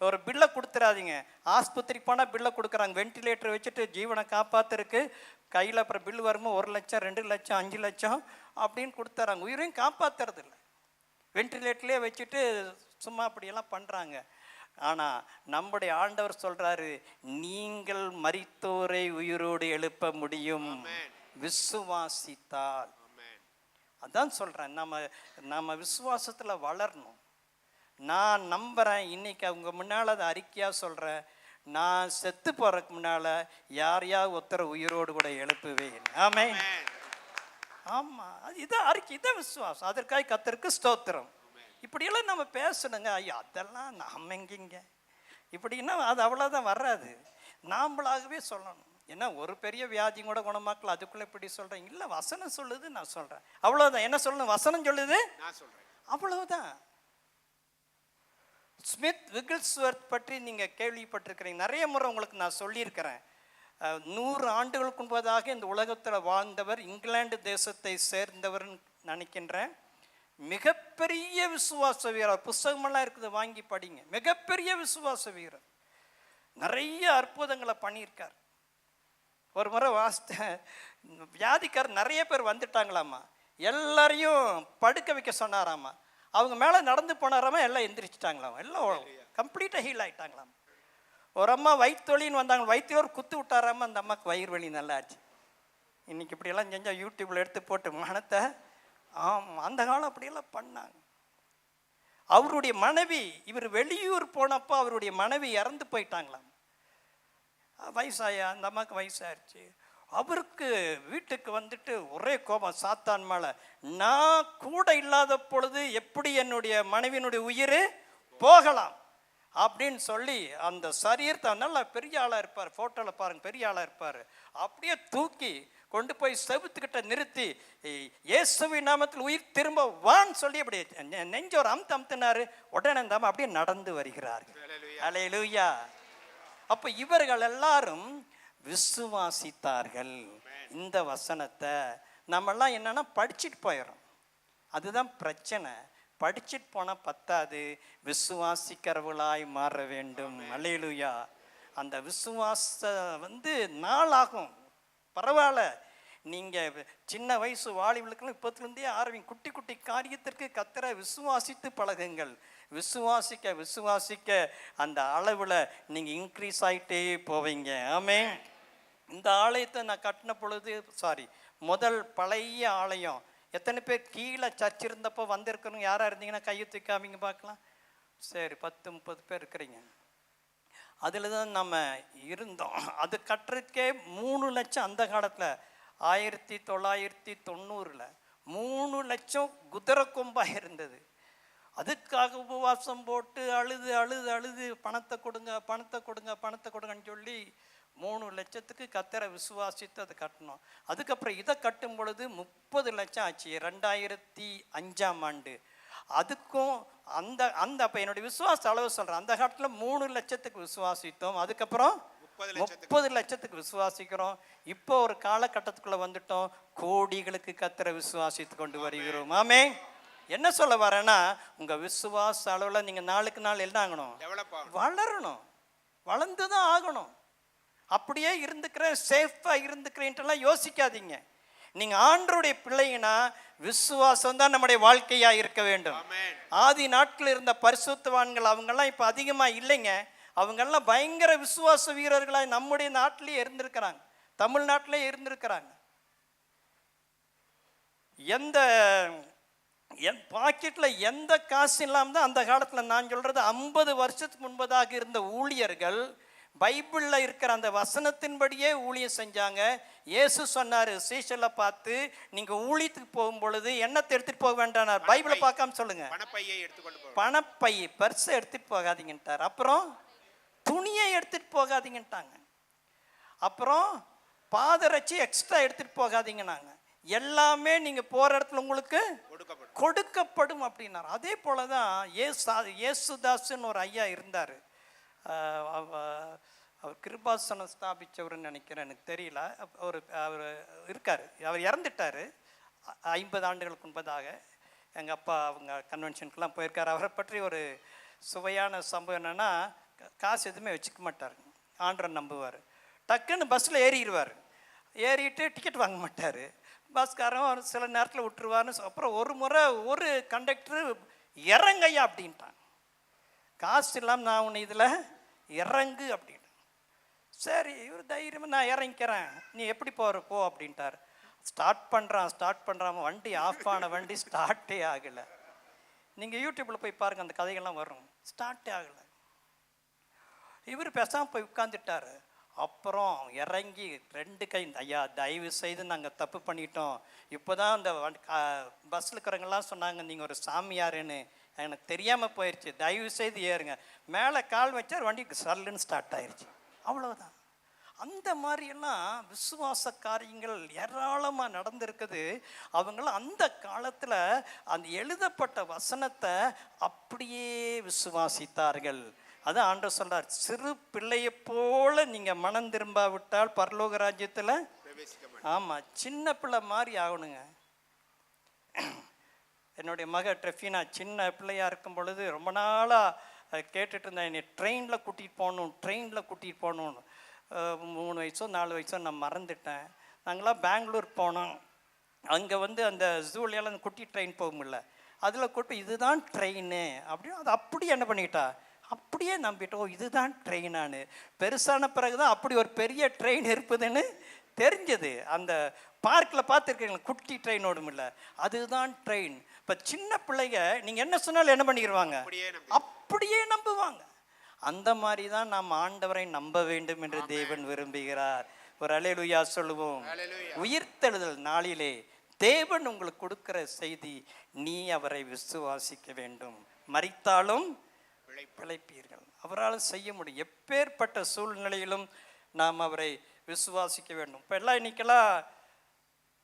Speaker 1: ஒரு பில்லை கொடுத்துடாதீங்க. ஆஸ்பத்திரிக்கு போனால் பில்லை கொடுக்குறாங்க. வென்டிலேட்டர் வச்சுட்டு ஜீவனை காப்பாற்றுறதுக்கு கையில் அப்புறம் பில் வரும்போது 1 லட்சம் 2 லட்சம் 5 லட்சம் அப்படின்னு கொடுத்துறாங்க. உயிரையும் காப்பாற்றுறது இல்லை, வென்டிலேட்டர்லேயே வச்சுட்டு சும்மா அப்படியெல்லாம் பண்ணுறாங்க. ஆனால் நம்முடைய ஆண்டவர் சொல்கிறாரு, நீங்கள் மரித்தோரை உயிரோடு எழுப்ப முடியும் விசுவாசித்தால். அதான் சொல்கிறேன், நம்ம விசுவாசத்தில் வளரணும். நான் நம்புகிறேன், இன்னைக்கு அவங்க முன்னால் அதை அறிக்கையாக சொல்கிறேன், நான் செத்து போகிறதுக்கு முன்னால் யாரையாவது ஒருத்தரை உயிரோடு கூட எழுப்புவேன். ஆமென். ஆமாம், அது இதான் அறிக்கை, இதான் விசுவாசம். அதற்காக கர்த்தருக்கு ஸ்தோத்திரம். இப்படியெல்லாம் நம்ம பேசணுங்க. ஐயோ அதெல்லாம் நாம் எங்கிங்க இப்படின்னா அது அவ்வளோதான் வராது. நாம்பளாகவே சொல்லணும். ஏன்னா ஒரு பெரிய வியாதி கூட குணமாக்கல, அதுக்குள்ளே இப்படி சொல்கிறேன். இல்லை, வசனம் சொல்லுது, நான் சொல்கிறேன், அவ்வளோதான். என்ன சொல்லணும்? வசனம் சொல்லுது, நான் சொல்கிறேன், அவ்வளவுதான். ஸ்மித் விகில்ஸ்வர்த் பற்றி நீங்கள் கேள்விப்பட்டிருக்கிறீங்க. நிறைய முறை உங்களுக்கு நான் சொல்லியிருக்கிறேன். 100 ஆண்டுகளுக்கு முன்பதாக இந்த உலகத்தில் வாழ்ந்தவர், இங்கிலாந்து தேசத்தை சேர்ந்தவர்னு நினைக்கின்றேன். மிகப்பெரிய விசுவாச வீரர். புஸ்தகமெல்லாம் இருக்குது, வாங்கி படிங்க. மிகப்பெரிய விசுவாச வீரர், நிறைய அற்புதங்களை பண்ணியிருக்கார். ஒரு முறை வியாதிக்காரர் நிறைய பேர் வந்துட்டாங்களாமா, எல்லாரையும் படுக்க வைக்க சொன்னாராமா. அவங்க மேலே நடந்து போனாராமா, எல்லாம் எந்திரிச்சிட்டாங்களாமா, எல்லாம் கம்ப்ளீட்டாக ஹீல் ஆகிட்டாங்களாம். ஒரு அம்மா வயிற்றுவலின்னு வந்தாங்க, வயிற்றுல ஒரு குத்து விட்டாராமா, அந்த அம்மாவுக்கு வயிறு வலி நல்லா ஆச்சு. இன்னைக்கு இப்படியெல்லாம் செஞ்சால் யூடியூப்பில் எடுத்து போட்டு மனத்தை. ஆமாம், அந்த காலம் அப்படியெல்லாம் பண்ணாங்க. அவருடைய மனைவி, இவர் வெளியூர் போனப்போ அவருடைய மனைவி இறந்து போயிட்டாங்களாம். வயசாயா, அந்த அம்மாவுக்கு வயசாயிருச்சு. அவருக்கு வீட்டுக்கு வந்துட்டு ஒரே கோபம் சாத்தான் மேலே. நான் கூட இல்லாத பொழுது எப்படி என்னுடைய மனைவியினுடைய உயிர் போகலாம் அப்படின்னு சொல்லி அந்த சரீரத்தை, நல்லா பெரிய ஆளாக இருப்பார், ஃபோட்டோவில் பாருங்கள், பெரிய ஆளாக இருப்பார், அப்படியே தூக்கி கொண்டு போய் செவுத்துக்கிட்ட நிறுத்தி, இயேசுவின் நாமத்தில் உயிர் திரும்ப வான்னு சொல்லி அப்படி நெஞ்ச ஒரு அமுத்தினாரு. உடனே அந்த அப்படியே நடந்து வருகிறார்கள். அல்லேலூயா. அப்போ இவர்கள் எல்லாரும் விசுவாசித்தார்கள் இந்த வசனத்தை. நம்மெல்லாம் என்னன்னா படிச்சுட்டு போயிடும், அதுதான் பிரச்சனை. படிச்சுட்டு போனால் பத்தாது, விசுவாசிக்கிறவர்களாய் மாற வேண்டும். அல்லேலூயா. அந்த விசுவாசம் நாளாகும், பரவாயில்ல. நீங்கள் சின்ன வயசு வாலிபர்களுக்கெல்லாம் இப்போத்துலேருந்தே ஆரம்பிங்க. குட்டி குட்டி காரியத்திற்கு கர்த்தரை விசுவாசித்து பழகுங்கள். விசுவாசிக்க விசுவாசிக்க அந்த அளவில் நீங்கள் இன்க்ரீஸ் ஆகிட்டே போவீங்க. ஆமென். இந்த ஆலயத்தை நான் கட்டின பொழுது, முதல் பழைய ஆலயம், எத்தனை பேர் கீழே சர்ச் இருந்தப்போ வந்திருக்கணும்? யாராக இருந்தீங்கன்னா கையை தூக்காமிங்க பார்க்கலாம். சரி, 10-30 பேர் இருக்கிறீங்க. அதில் தான் நம்ம இருந்தோம். அது கட்டுறதுக்கே 3 லட்சம். அந்த காலத்தில் 1990 3 லட்சம் குதிரை கொம்பாக இருந்தது. அதுக்காக உபவாசம் போட்டு அழுது அழுது அழுது பணத்தை கொடுங்க பணத்தை கொடுங்க பணத்தை கொடுங்கன்னு சொல்லி 3 லட்சத்துக்கு கர்த்தரை விசுவாசித்து அதை கட்டணும். அதுக்கப்புறம் இதை கட்டும் பொழுது 30 லட்சம் ஆச்சு 2005ஆம் ஆண்டு. அதுக்கும் அந்த அந்த அப்போ என்னுடைய விசுவாச அளவு சொல்கிறேன். அந்த காலத்தில் 3 லட்சத்துக்கு விசுவாசித்தோம், அதுக்கப்புறம் 30 லட்சத்துக்கு விசுவாசிக்கிறோம். இப்போ ஒரு காலகட்டத்துக்குள்ள வந்துட்டோம், கோடிகளுக்கு கர்த்தரை விசுவாசித்து கொண்டு வருகிறோம். ஆமென். என்ன சொல்ல வரேன்னா, உங்க விசுவாச அளவில் நீங்க நாளுக்கு நாள் என்ன ஆகணும்? வளரணும், வளர்ந்து தான் ஆகணும். அப்படியே இருந்துக்கிறேன், சேஃபா இருந்துக்கிறேன்ட்டுலாம் யோசிக்காதீங்க. நீங்க ஆண்டவருடைய பிள்ளைங்கன்னா விசுவாசம் தான் நம்முடைய வாழ்க்கையா இருக்க வேண்டும். ஆதி நாட்கள் இருந்த பரிசுத்தவான்கள் அவங்கெல்லாம் இப்போ அதிகமா இல்லைங்க. அவங்கெல்லாம் பயங்கர விசுவாச வீரர்களாக நம்முடைய நாட்டிலேயே இருந்திருக்கிறாங்க, தமிழ்நாட்டிலே இருந்திருக்கிறாங்க. என் பாக்கெட்டில் எந்த காசு இல்லாமல் தான் அந்த காலத்தில், நான் சொல்கிறது 50 வருஷத்துக்கு முன்பதாக இருந்த ஊழியர்கள் பைபிளில் இருக்கிற அந்த வசனத்தின்படியே ஊழியம் செஞ்சாங்க. இயேசு சொன்னார் சீஷலை பார்த்து, நீங்கள் ஊழியத்துக்கு போகும் பொழுது எண்ணத்தை எடுத்துகிட்டு போக வேண்டாம், பைபிளை பார்க்காம சொல்லுங்க, பணப்பை பர்ஸை எடுத்துகிட்டு போகாதீங்கன்ட்டார். அப்புறம் துணியை எடுத்துகிட்டு போகாதீங்கன்ட்டாங்க. அப்புறம் பாதரட்சி எக்ஸ்ட்ரா எடுத்துகிட்டு போகாதீங்கன்னாங்க. எல்லாமே நீங்கள் போகிற இடத்துல உங்களுக்கு கொடுக்கப்படும் அப்படின்னாரு. அதே போல தான் ஏசுதாஸ்ன்னு ஒரு ஐயா இருந்தார். அவர் கிருபாசனம் ஸ்தாபித்தவர்னு நினைக்கிறேன், எனக்கு தெரியல. அவர் இருக்கார், அவர் இறந்துட்டார் 50 ஆண்டுகளுக்கு முன்பதாக. எங்கள் அப்பா அவங்க கன்வென்ஷனுக்கெலாம் போயிருக்கார். அவரை பற்றி ஒரு சுவையான சம்பவம் என்னென்னா, காசு எதுவுமே வச்சுக்க மாட்டார், ஆண்டரை நம்புவார். டக்குன்னு பஸ்ஸில் ஏறிடுவார், ஏறிட்டு டிக்கெட் வாங்க மாட்டார். பஸ்காரன் ஒரு சில நேரத்தில் விட்டுருவார்னு. அப்புறம் ஒரு முறை ஒரு கண்டக்டரு இறங்கையா அப்படின்ட்டான். காசு இல்லாமல் நான் உன்னை இதில் இறங்கு அப்படின்னு. சரி, இவர் தைரியமாக நான் இறங்கிக்கிறேன், நீ எப்படி போ அப்படின்ட்டார். ஸ்டார்ட் பண்ணுறான், வண்டி ஆஃப் ஆன வண்டி ஸ்டார்ட்டே ஆகலை. நீங்கள் யூடியூப்பில் போய் பாருங்கள், அந்த கதைகள்லாம் வரும். ஸ்டார்ட்டே ஆகலை. இவர் பேசாமல் போய் உட்காந்துட்டார். அப்புறம் இறங்கி 2 கை, ஐயா தயவு செய்து நாங்கள் தப்பு பண்ணிட்டோம், இப்போ தான் அந்த பஸ்ஸில் இருக்கிறவங்கெல்லாம் சொன்னாங்க நீங்கள் ஒரு சாமியாருன்னு, எனக்கு தெரியாமல் போயிடுச்சு, தயவு செய்து ஏறுங்க. மேலே கால் வச்சார், வண்டி சல்லுன்னு ஸ்டார்ட் ஆயிடுச்சு. அவ்வளோதான். அந்த மாதிரியெல்லாம் விசுவாச காரியங்கள் ஏராளமாக நடந்திருக்குது. அவங்களாம் அந்த காலத்தில் அந்த எழுதப்பட்ட வசனத்தை அப்படியே விசுவாசித்தார்கள். அதான் ஆண்டவர் சொல்றார், சிறு பிள்ளையை போல நீங்க மனம் திரும்பாவிட்டால் பரலோக ராஜ்யத்தில், ஆமா சின்ன பிள்ளை மாதிரி ஆகணுங்க. என்னுடைய மக ட்ரெஃபினா சின்ன பிள்ளையா இருக்கும் பொழுது ரொம்ப நாளாக கேட்டுட்டு இருந்தேன், என்னை ட்ரெயினில் கூட்டிகிட்டு போகணும்னு. 3 வயசோ 4 வயசோ நான் மறந்துட்டேன். நாங்களாம் பெங்களூர் போனோம். அங்கே அந்த ஜூலியால் அந்த குட்டி ட்ரெயின் போகும்ல, அதில் கூட்டு இதுதான் ட்ரெயின் அப்படின்னு அது அப்படியே என்ன பண்ணிக்கிட்டா, அப்படியே நம்பிட்டோம் இதுதான் ட்ரெயினானு. பெருசான பிறகு தான் அப்படி ஒரு பெரிய ட்ரெயின் இருப்பதுன்னு தெரிஞ்சது. அந்த பார்க்கில் பார்த்துருக்கீங்களா, குட்டி ட்ரெயின் ஓடுமில்ல, அதுதான் ட்ரெயின். இப்போ சின்ன பிள்ளைங்க நீங்கள் என்ன சொன்னாலும் என்ன பண்ணிடுவாங்க, அப்படியே நம்புவாங்க. அந்த மாதிரி தான் நாம் ஆண்டவரை நம்ப வேண்டும் என்று தேவன் விரும்புகிறார். ஒரு அல்லேலூயா சொல்லுவோம். உயிர்த்தெழுதல் நாளிலே தேவன் உங்களுக்கு கொடுக்கிற செய்தி, நீ அவரை விசுவாசிக்க வேண்டும், மரித்தாலும் பிழைப்பீர்கள். அவரால் செய்ய முடியும். எப்பேற்பட்ட சூழ்நிலையிலும் நாம் அவரை விசுவாசிக்க வேண்டும். இப்போ எல்லாம் இன்னைக்கெல்லாம்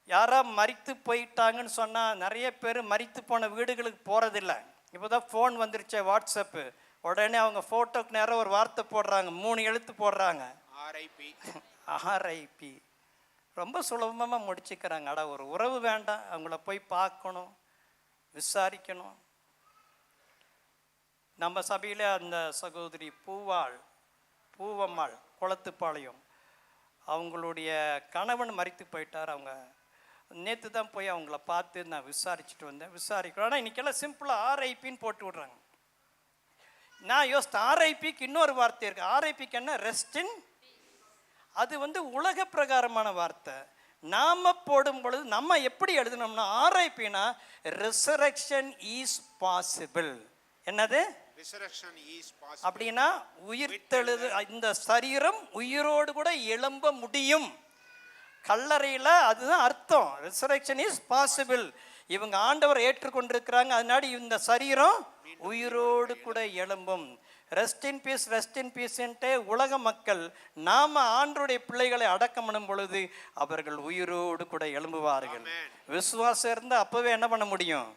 Speaker 1: யாரா மரித்து போயிட்டாங்கன்னு சொன்னால் நிறைய பேர் மரித்து போன வீடுகளுக்கு போகிறதில்ல. இப்போ தான் ஃபோன் வந்துருச்சே, வாட்ஸ்அப்பு, உடனே அவங்க ஃபோட்டோக்கு நேரம் ஒரு வார்த்தை போடுறாங்க, 3 எழுத்து போடுறாங்க, RIP. ரொம்ப சுலபமாக முடிச்சுக்கிறாங்க. அடா ஒரு உறவு வேண்டாம், அவங்கள போய் பார்க்கணும், விசாரிக்கணும். நம்ம சபையில் அந்த சகோதரி பூவம்மாள் குளத்துப்பாளையம், அவங்களுடைய கணவன் மரித்து போயிட்டார். அவங்க நேற்று தான் போய் அவங்கள பார்த்து நான் விசாரிச்சுட்டு வந்தேன். விசாரிக்கிறோம். ஆனால் இன்றைக்கெல்லாம் சிம்பிளாக RIPன்னு போட்டு விட்றாங்க. நான் யோசித்த RIPக்கு இன்னொரு வார்த்தை இருக்குது. RIPக்கு என்ன, ரெஸ்டின். அது உலக பிரகாரமான வார்த்தை. நாம போடும் பொழுது நம்ம எப்படி எழுதணும்னா, RIPனா ரிசரக்ஷன் இஸ் பாசிபிள். என்னது அப்படின்னா உயிர்த்தெழுது, இந்த சரீரம் உயிரோடு கூட எழும்ப முடியும். கல்லறையில் அதுதான் அர்த்தம், ரிசரக்ஷன் இஸ் பாசிபிள். இவங்க ஆண்டவர் ஏற்றுக்கொண்டிருக்கிறாங்க, அதனால இந்த சரீரம் உயிரோடு கூட எழும்பும். ரெஸ்ட் இன் பீஸ்ன்ட்டு உலக மக்கள் நாம ஆண்டவருடைய பிள்ளைகளை அடக்கம் பண்ணும் பொழுது அவர்கள் உயிரோடு கூட எழும்புவார்கள். விசுவாசம் இருந்தால் அப்பவே என்ன பண்ண முடியும்,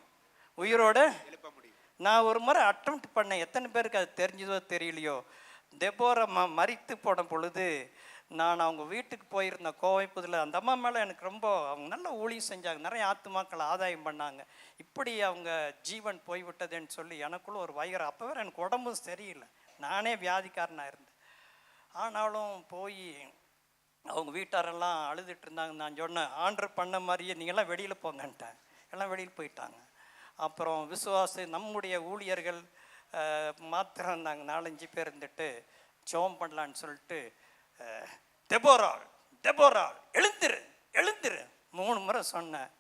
Speaker 1: உயிரோடு எழுப்ப முடியும். நான் ஒரு முறை அட்டெம்ப்ட் பண்ணேன், எத்தனை பேருக்கு அது தெரிஞ்சதோ தெரியலையோ. தெபோரா மரித்து போன பொழுது நான் அவங்க வீட்டுக்கு போயிருந்தேன் கோவைப்புதில். அந்த அம்மா மேலே எனக்கு ரொம்ப, அவங்க நல்ல ஊழியம் செஞ்சாங்க, நிறைய ஆத்துமாக்களை ஆதாயம் பண்ணாங்க. இப்படி அவங்க ஜீவன் போய்விட்டதுன்னு சொல்லி எனக்குள்ள ஒரு வயிறு. அப்போ வேறு எனக்கு உடம்பும் சரியில்லை, நானே வியாதிக்காரனாக இருந்தேன். ஆனாலும் போய் அவங்க வீட்டாரெல்லாம் அழுதுட்டு இருந்தாங்க. நான் சொன்னேன், ஆர்டர் பண்ண மாதிரியே நீங்கள்லாம் வெளியில் போங்கன்ட்டேன். எல்லாம் வெளியில் போயிட்டாங்க. அப்புறம் நம்முடைய ஊழியர்கள் மாத்திரம் இருந்தாங்க, 4-5 பேர் இருந்துட்டு ஜெபம் பண்ணலான்னு சொல்லிட்டு, தெபோரா எழுந்துரு எழுந்துரு 3 முறை சொன்னேன்.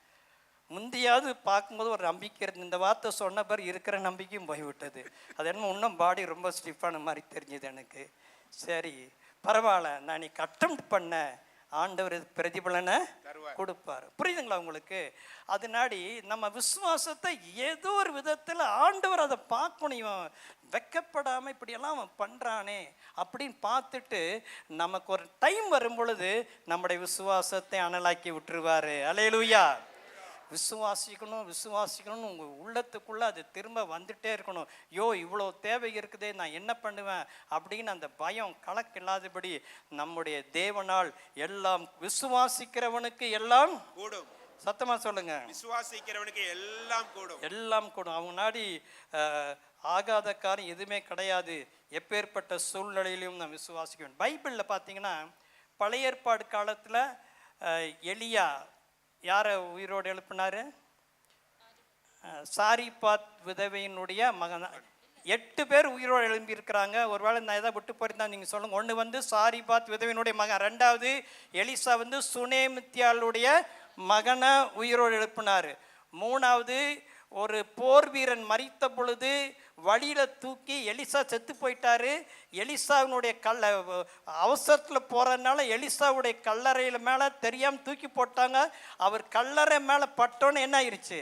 Speaker 1: முந்தையாவது பார்க்கும்போது ஒரு நம்பிக்கை இருந்து, இந்த வார்த்தை சொன்ன பிறகு இருக்கிற நம்பிக்கையும் போய்விட்டது. அது என்ன இன்னும் பாடி ரொம்ப ஸ்டிஃபான மாதிரி தெரிஞ்சுது எனக்கு. சரி பரவாயில்ல, நான் நீ அட்டெம்ப்ட் பண்ண, ஆண்டவர் பிரதிபலனை கொடுப்பார். புரியுதுங்களா உங்களுக்கு? அதனாடி நம்ம விசுவாசத்தை ஏதோ ஒரு விதத்தில் ஆண்டவர் அதை பார்க்கணும். வெக்கப்படாமல் இப்படியெல்லாம் அவன் பண்ணுறானே அப்படின்னு பார்த்துட்டு நமக்கு ஒரு டைம் வரும் பொழுது நம்முடைய விசுவாசத்தை அனலாக்கி விட்டுருவார். அல்லேலூயா. விசுவாசிக்கணும்னு உங்கள் உள்ளத்துக்குள்ளே அது திரும்ப வந்துட்டே இருக்கணும். இவ்வளோ தேவை இருக்குதே, நான் என்ன பண்ணுவேன் அப்படின்னு அந்த பயம் கலக்கில்லாதபடி நம்முடைய தேவனால் எல்லாம் விசுவாசிக்கிறவனுக்கு எல்லாம்
Speaker 2: கூடும்.
Speaker 1: சத்தமா சொல்லுங்க,
Speaker 2: விசுவாசிக்கிறவனுக்கு எல்லாம் கூடும்.
Speaker 1: எல்லாம் கூடும். அவங்க நாடி ஆகாத காரியம் எதுவுமே கிடையாது. எப்பேற்பட்ட சூழ்நிலையிலும் நான் விசுவாசிக்குவேன். பைபிளில் பார்த்தீங்கன்னா பழைய ஏற்பாடு காலத்தில் எலியா யாரை உயிரோடு எழுப்பினாரு? சாரிபாத் விதவையினுடைய மகன். 8 பேர் உயிரோடு எழும்பியிருக்கிறாங்க. ஒருவேளை நான் எதாவது விட்டு போயிருந்தா நீங்கள் சொல்லுங்கள். ஒன்று வந்து சாரிபாத் விதவையினுடைய மகன், 2வது எலிசா வந்து சுனேமித்தியாளுடைய மகனை உயிரோடு எழுப்பினார். 3வது ஒரு போர் வீரன் மரித்த பொழுது வழியில் தூக்கி, எலிசா செத்து போயிட்டாரு, எலிசாவினுடைய அவசரத்தில் போகிறதுனால எலிசாவுடைய கல்லறையில் மேலே தெரியாமல் தூக்கி போட்டாங்க. அவர் கல்லறை மேலே பட்டோன்னு என்ன ஆயிடுச்சு?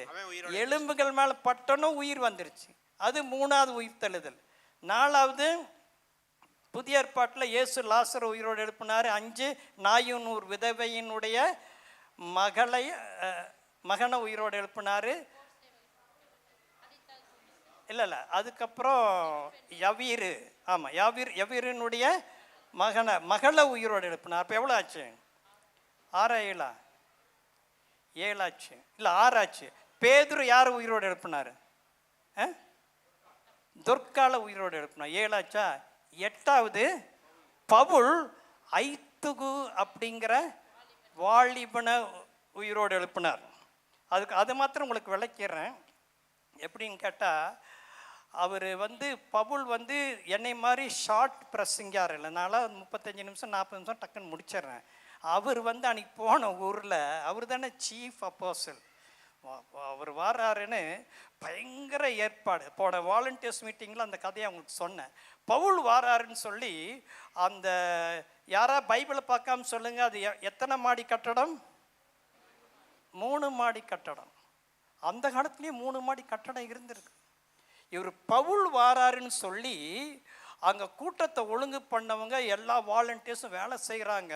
Speaker 1: எலும்புகள் மேலே பட்டோன்னு உயிர் வந்துருச்சு. அது 3வது உயிர் தழுதல். 4வது புதிய ஏற்பாட்டில் இயேசு லாசர் உயிரோடு எழுப்பினார். 5 நாயுனூர் விதவையினுடைய மகனை உயிரோடு எழுப்பினார். இல்லை அதுக்கப்புறம் யவீரினுடைய மகளை உயிரோடு எழுப்பினார். அப்போ எவ்வளோ ஆச்சு? 6 7 ஆச்சு, இல்லை 6 ஆச்சு. பேதுரு யார் உயிரோடு எழுப்பினார்? துர்கால உயிரோடு எழுப்பினார். 7 ஆச்சா? 8வது பவுல் ஐத்துகு அப்படிங்கிற வாலிபனை உயிரோடு எழுப்பினார். அது மாத்திரம் உங்களுக்கு விளக்கிறேன். எப்படின்னு கேட்டால், அவர் பவுல் என்னை மாதிரி ஷார்ட் ப்ரெஸ்ஸிங்கார் இல்லை, நான் 35 நிமிஷம் 40 நிமிஷம் டக்குன்னு முடிச்சிடுறேன். அவர் அன்றைக்கி போன ஊரில் அவர் தானே சீஃப் அப்போஸ்டல். அவர் வர்றாருன்னு பயங்கர ஏற்பாடு. போன வாலண்டியர்ஸ் மீட்டிங்கில் அந்த கதையை அவங்களுக்கு சொன்னேன். பவுல் வாராருன்னு சொல்லி அந்த யாரா பைபிளை பார்க்காம சொல்லுங்கள், அது எத்தனை மாடி கட்டடம்? 3 மாடி கட்டடம். அந்த காலத்துலேயும் 3 மாடி கட்டடம் இருந்திருக்கு. இவர் பவுல் வாராருன்னு சொல்லி அங்கே கூட்டத்தை ஒழுங்கு பண்ணவங்க எல்லா வாலண்டியர்ஸும் வேலை செய்கிறாங்க.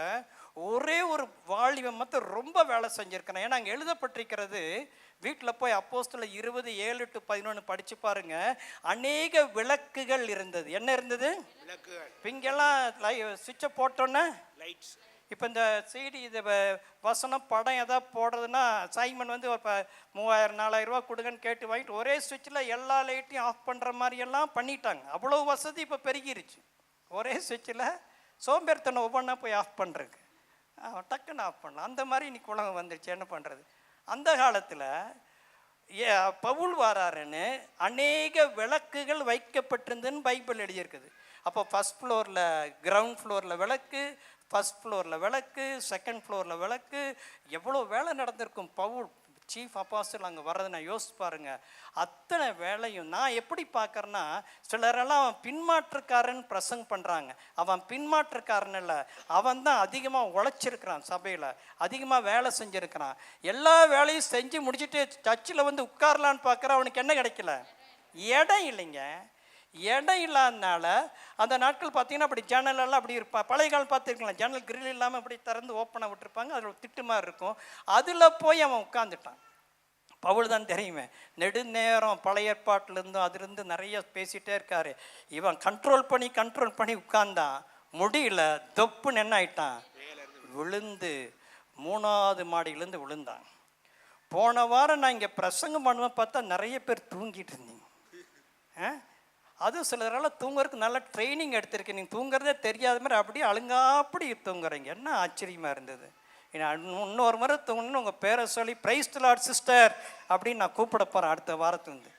Speaker 1: ஒரே ஒரு வாலிபன் மட்டும் ரொம்ப வேலை செஞ்சுருக்கிறேன். ஏன்னா அங்கே எழுதப்பட்டிருக்கிறது, வீட்டில் போய் அப்போஸ்தலர் 20:7-11 படித்து பாருங்க. அநேக விளக்குகள் இருந்தது. என்ன இருந்தது? இங்கெல்லாம் சுவிட்சை போட்டோன்னே லைட்ஸ். இப்போ இந்த CD இது வசனம் படம் எதாவது போடுறதுன்னா சைமன் ஒரு 3000-4000 ரூபா கொடுங்கன்னு கேட்டு வாங்கிட்டு ஒரே சுவிட்சில் எல்லா லைட்டையும் ஆஃப் பண்ணுற மாதிரியெல்லாம் பண்ணிட்டாங்க. அவ்வளோ வசதி இப்போ பெருகிருச்சு. ஒரே சுவிட்சில் சோம்பேறித்தனம் ஒவ்வொன்றா போய் ஆஃப் பண்ணுறதுக்கு டக்குன்னு ஆஃப் பண்ணலாம். அந்த மாதிரி இன்னைக்கு உலகம் வந்துருச்சு. என்ன பண்ணுறது? அந்த காலத்தில் பவுல் வாராருன்னு அநேக விளக்குகள் வைக்கப்பட்டிருந்துன்னு பைபிள் எழுதியிருக்குது. அப்போ ஃபஸ்ட் ஃப்ளோரில், கிரவுண்ட் ஃப்ளோரில் விளக்கு, ஃபஸ்ட் ஃப்ளோரில் விளக்கு, செகண்ட் ஃப்ளோரில் விளக்கு, எவ்வளோ வேலை நடந்திருக்கும். பவுல் சீஃப் அப்போஸ்தலர் அங்கே வர்றது நான் யோசிச்சு பாருங்க. அத்தனை வேலையும் நான் எப்படி பார்க்குறேன்னா, சிலரெல்லாம் அவன் பின்மாற்றுக்காரன் பிரசங்க பண்ணுறாங்க. அவன் பின்மாற்றுக்காரன் இல்லை, அவன் தான் அதிகமாக உழைச்சிருக்கிறான், சபையில் அதிகமாக வேலை செஞ்சுருக்கிறான். எல்லா வேலையும் செஞ்சு முடிச்சுட்டு சர்ச்சில் உட்காரலான்னு பார்க்குற அவனுக்கு என்ன கிடைக்கல? இடம் இல்லைங்க. இடம் இல்லாதனால அந்த நாட்கள் பார்த்தீங்கன்னா அப்படி ஜன்னலெல்லாம் அப்படி இருப்பா. பழைய காலம் பார்த்துருக்கலாம், ஜன்னல் கிரில் இல்லாமல் அப்படி திறந்து ஓப்பனாக விட்டுருப்பாங்க. அதில் திட்டு மாதிரி இருக்கும். அதில் போய் அவன் உட்காந்துட்டான். பவுல் தான் தெரியுமே, நெடுநேரம் பழைய ஏற்பாட்டிலேருந்தும் அதிலிருந்து நிறைய பேசிகிட்டே இருக்காரு. இவன் கண்ட்ரோல் பண்ணி உட்கார்ந்தான், முடியல, தொப்புன்னு என்ன ஆயிட்டான், விழுந்து 3வது மாடியிலேருந்து விழுந்தான். போன வாரம் நான் இங்கே பிரசங்கம் பண்ணுவேன் பார்த்தா நிறைய பேர் தூங்கிட்டு இருந்தீங்க. அதுவும் சிலரால் தூங்குறதுக்கு நல்ல ட்ரைனிங் எடுத்திருக்கு, நீங்கள் தூங்குறதே தெரியாத மாதிரி அப்படியே அழுங்காப்படி தூங்குறீங்க. என்ன ஆச்சரியமாக இருந்தது. இன்னொரு முறை தூங்கணுன்னு உங்கள் பேரை சொல்லி பிரைஸ் தி லார்ட் சிஸ்டர் அப்படின்னு நான் கூப்பிட போகிறேன் அடுத்த வாரத்துலேருந்து.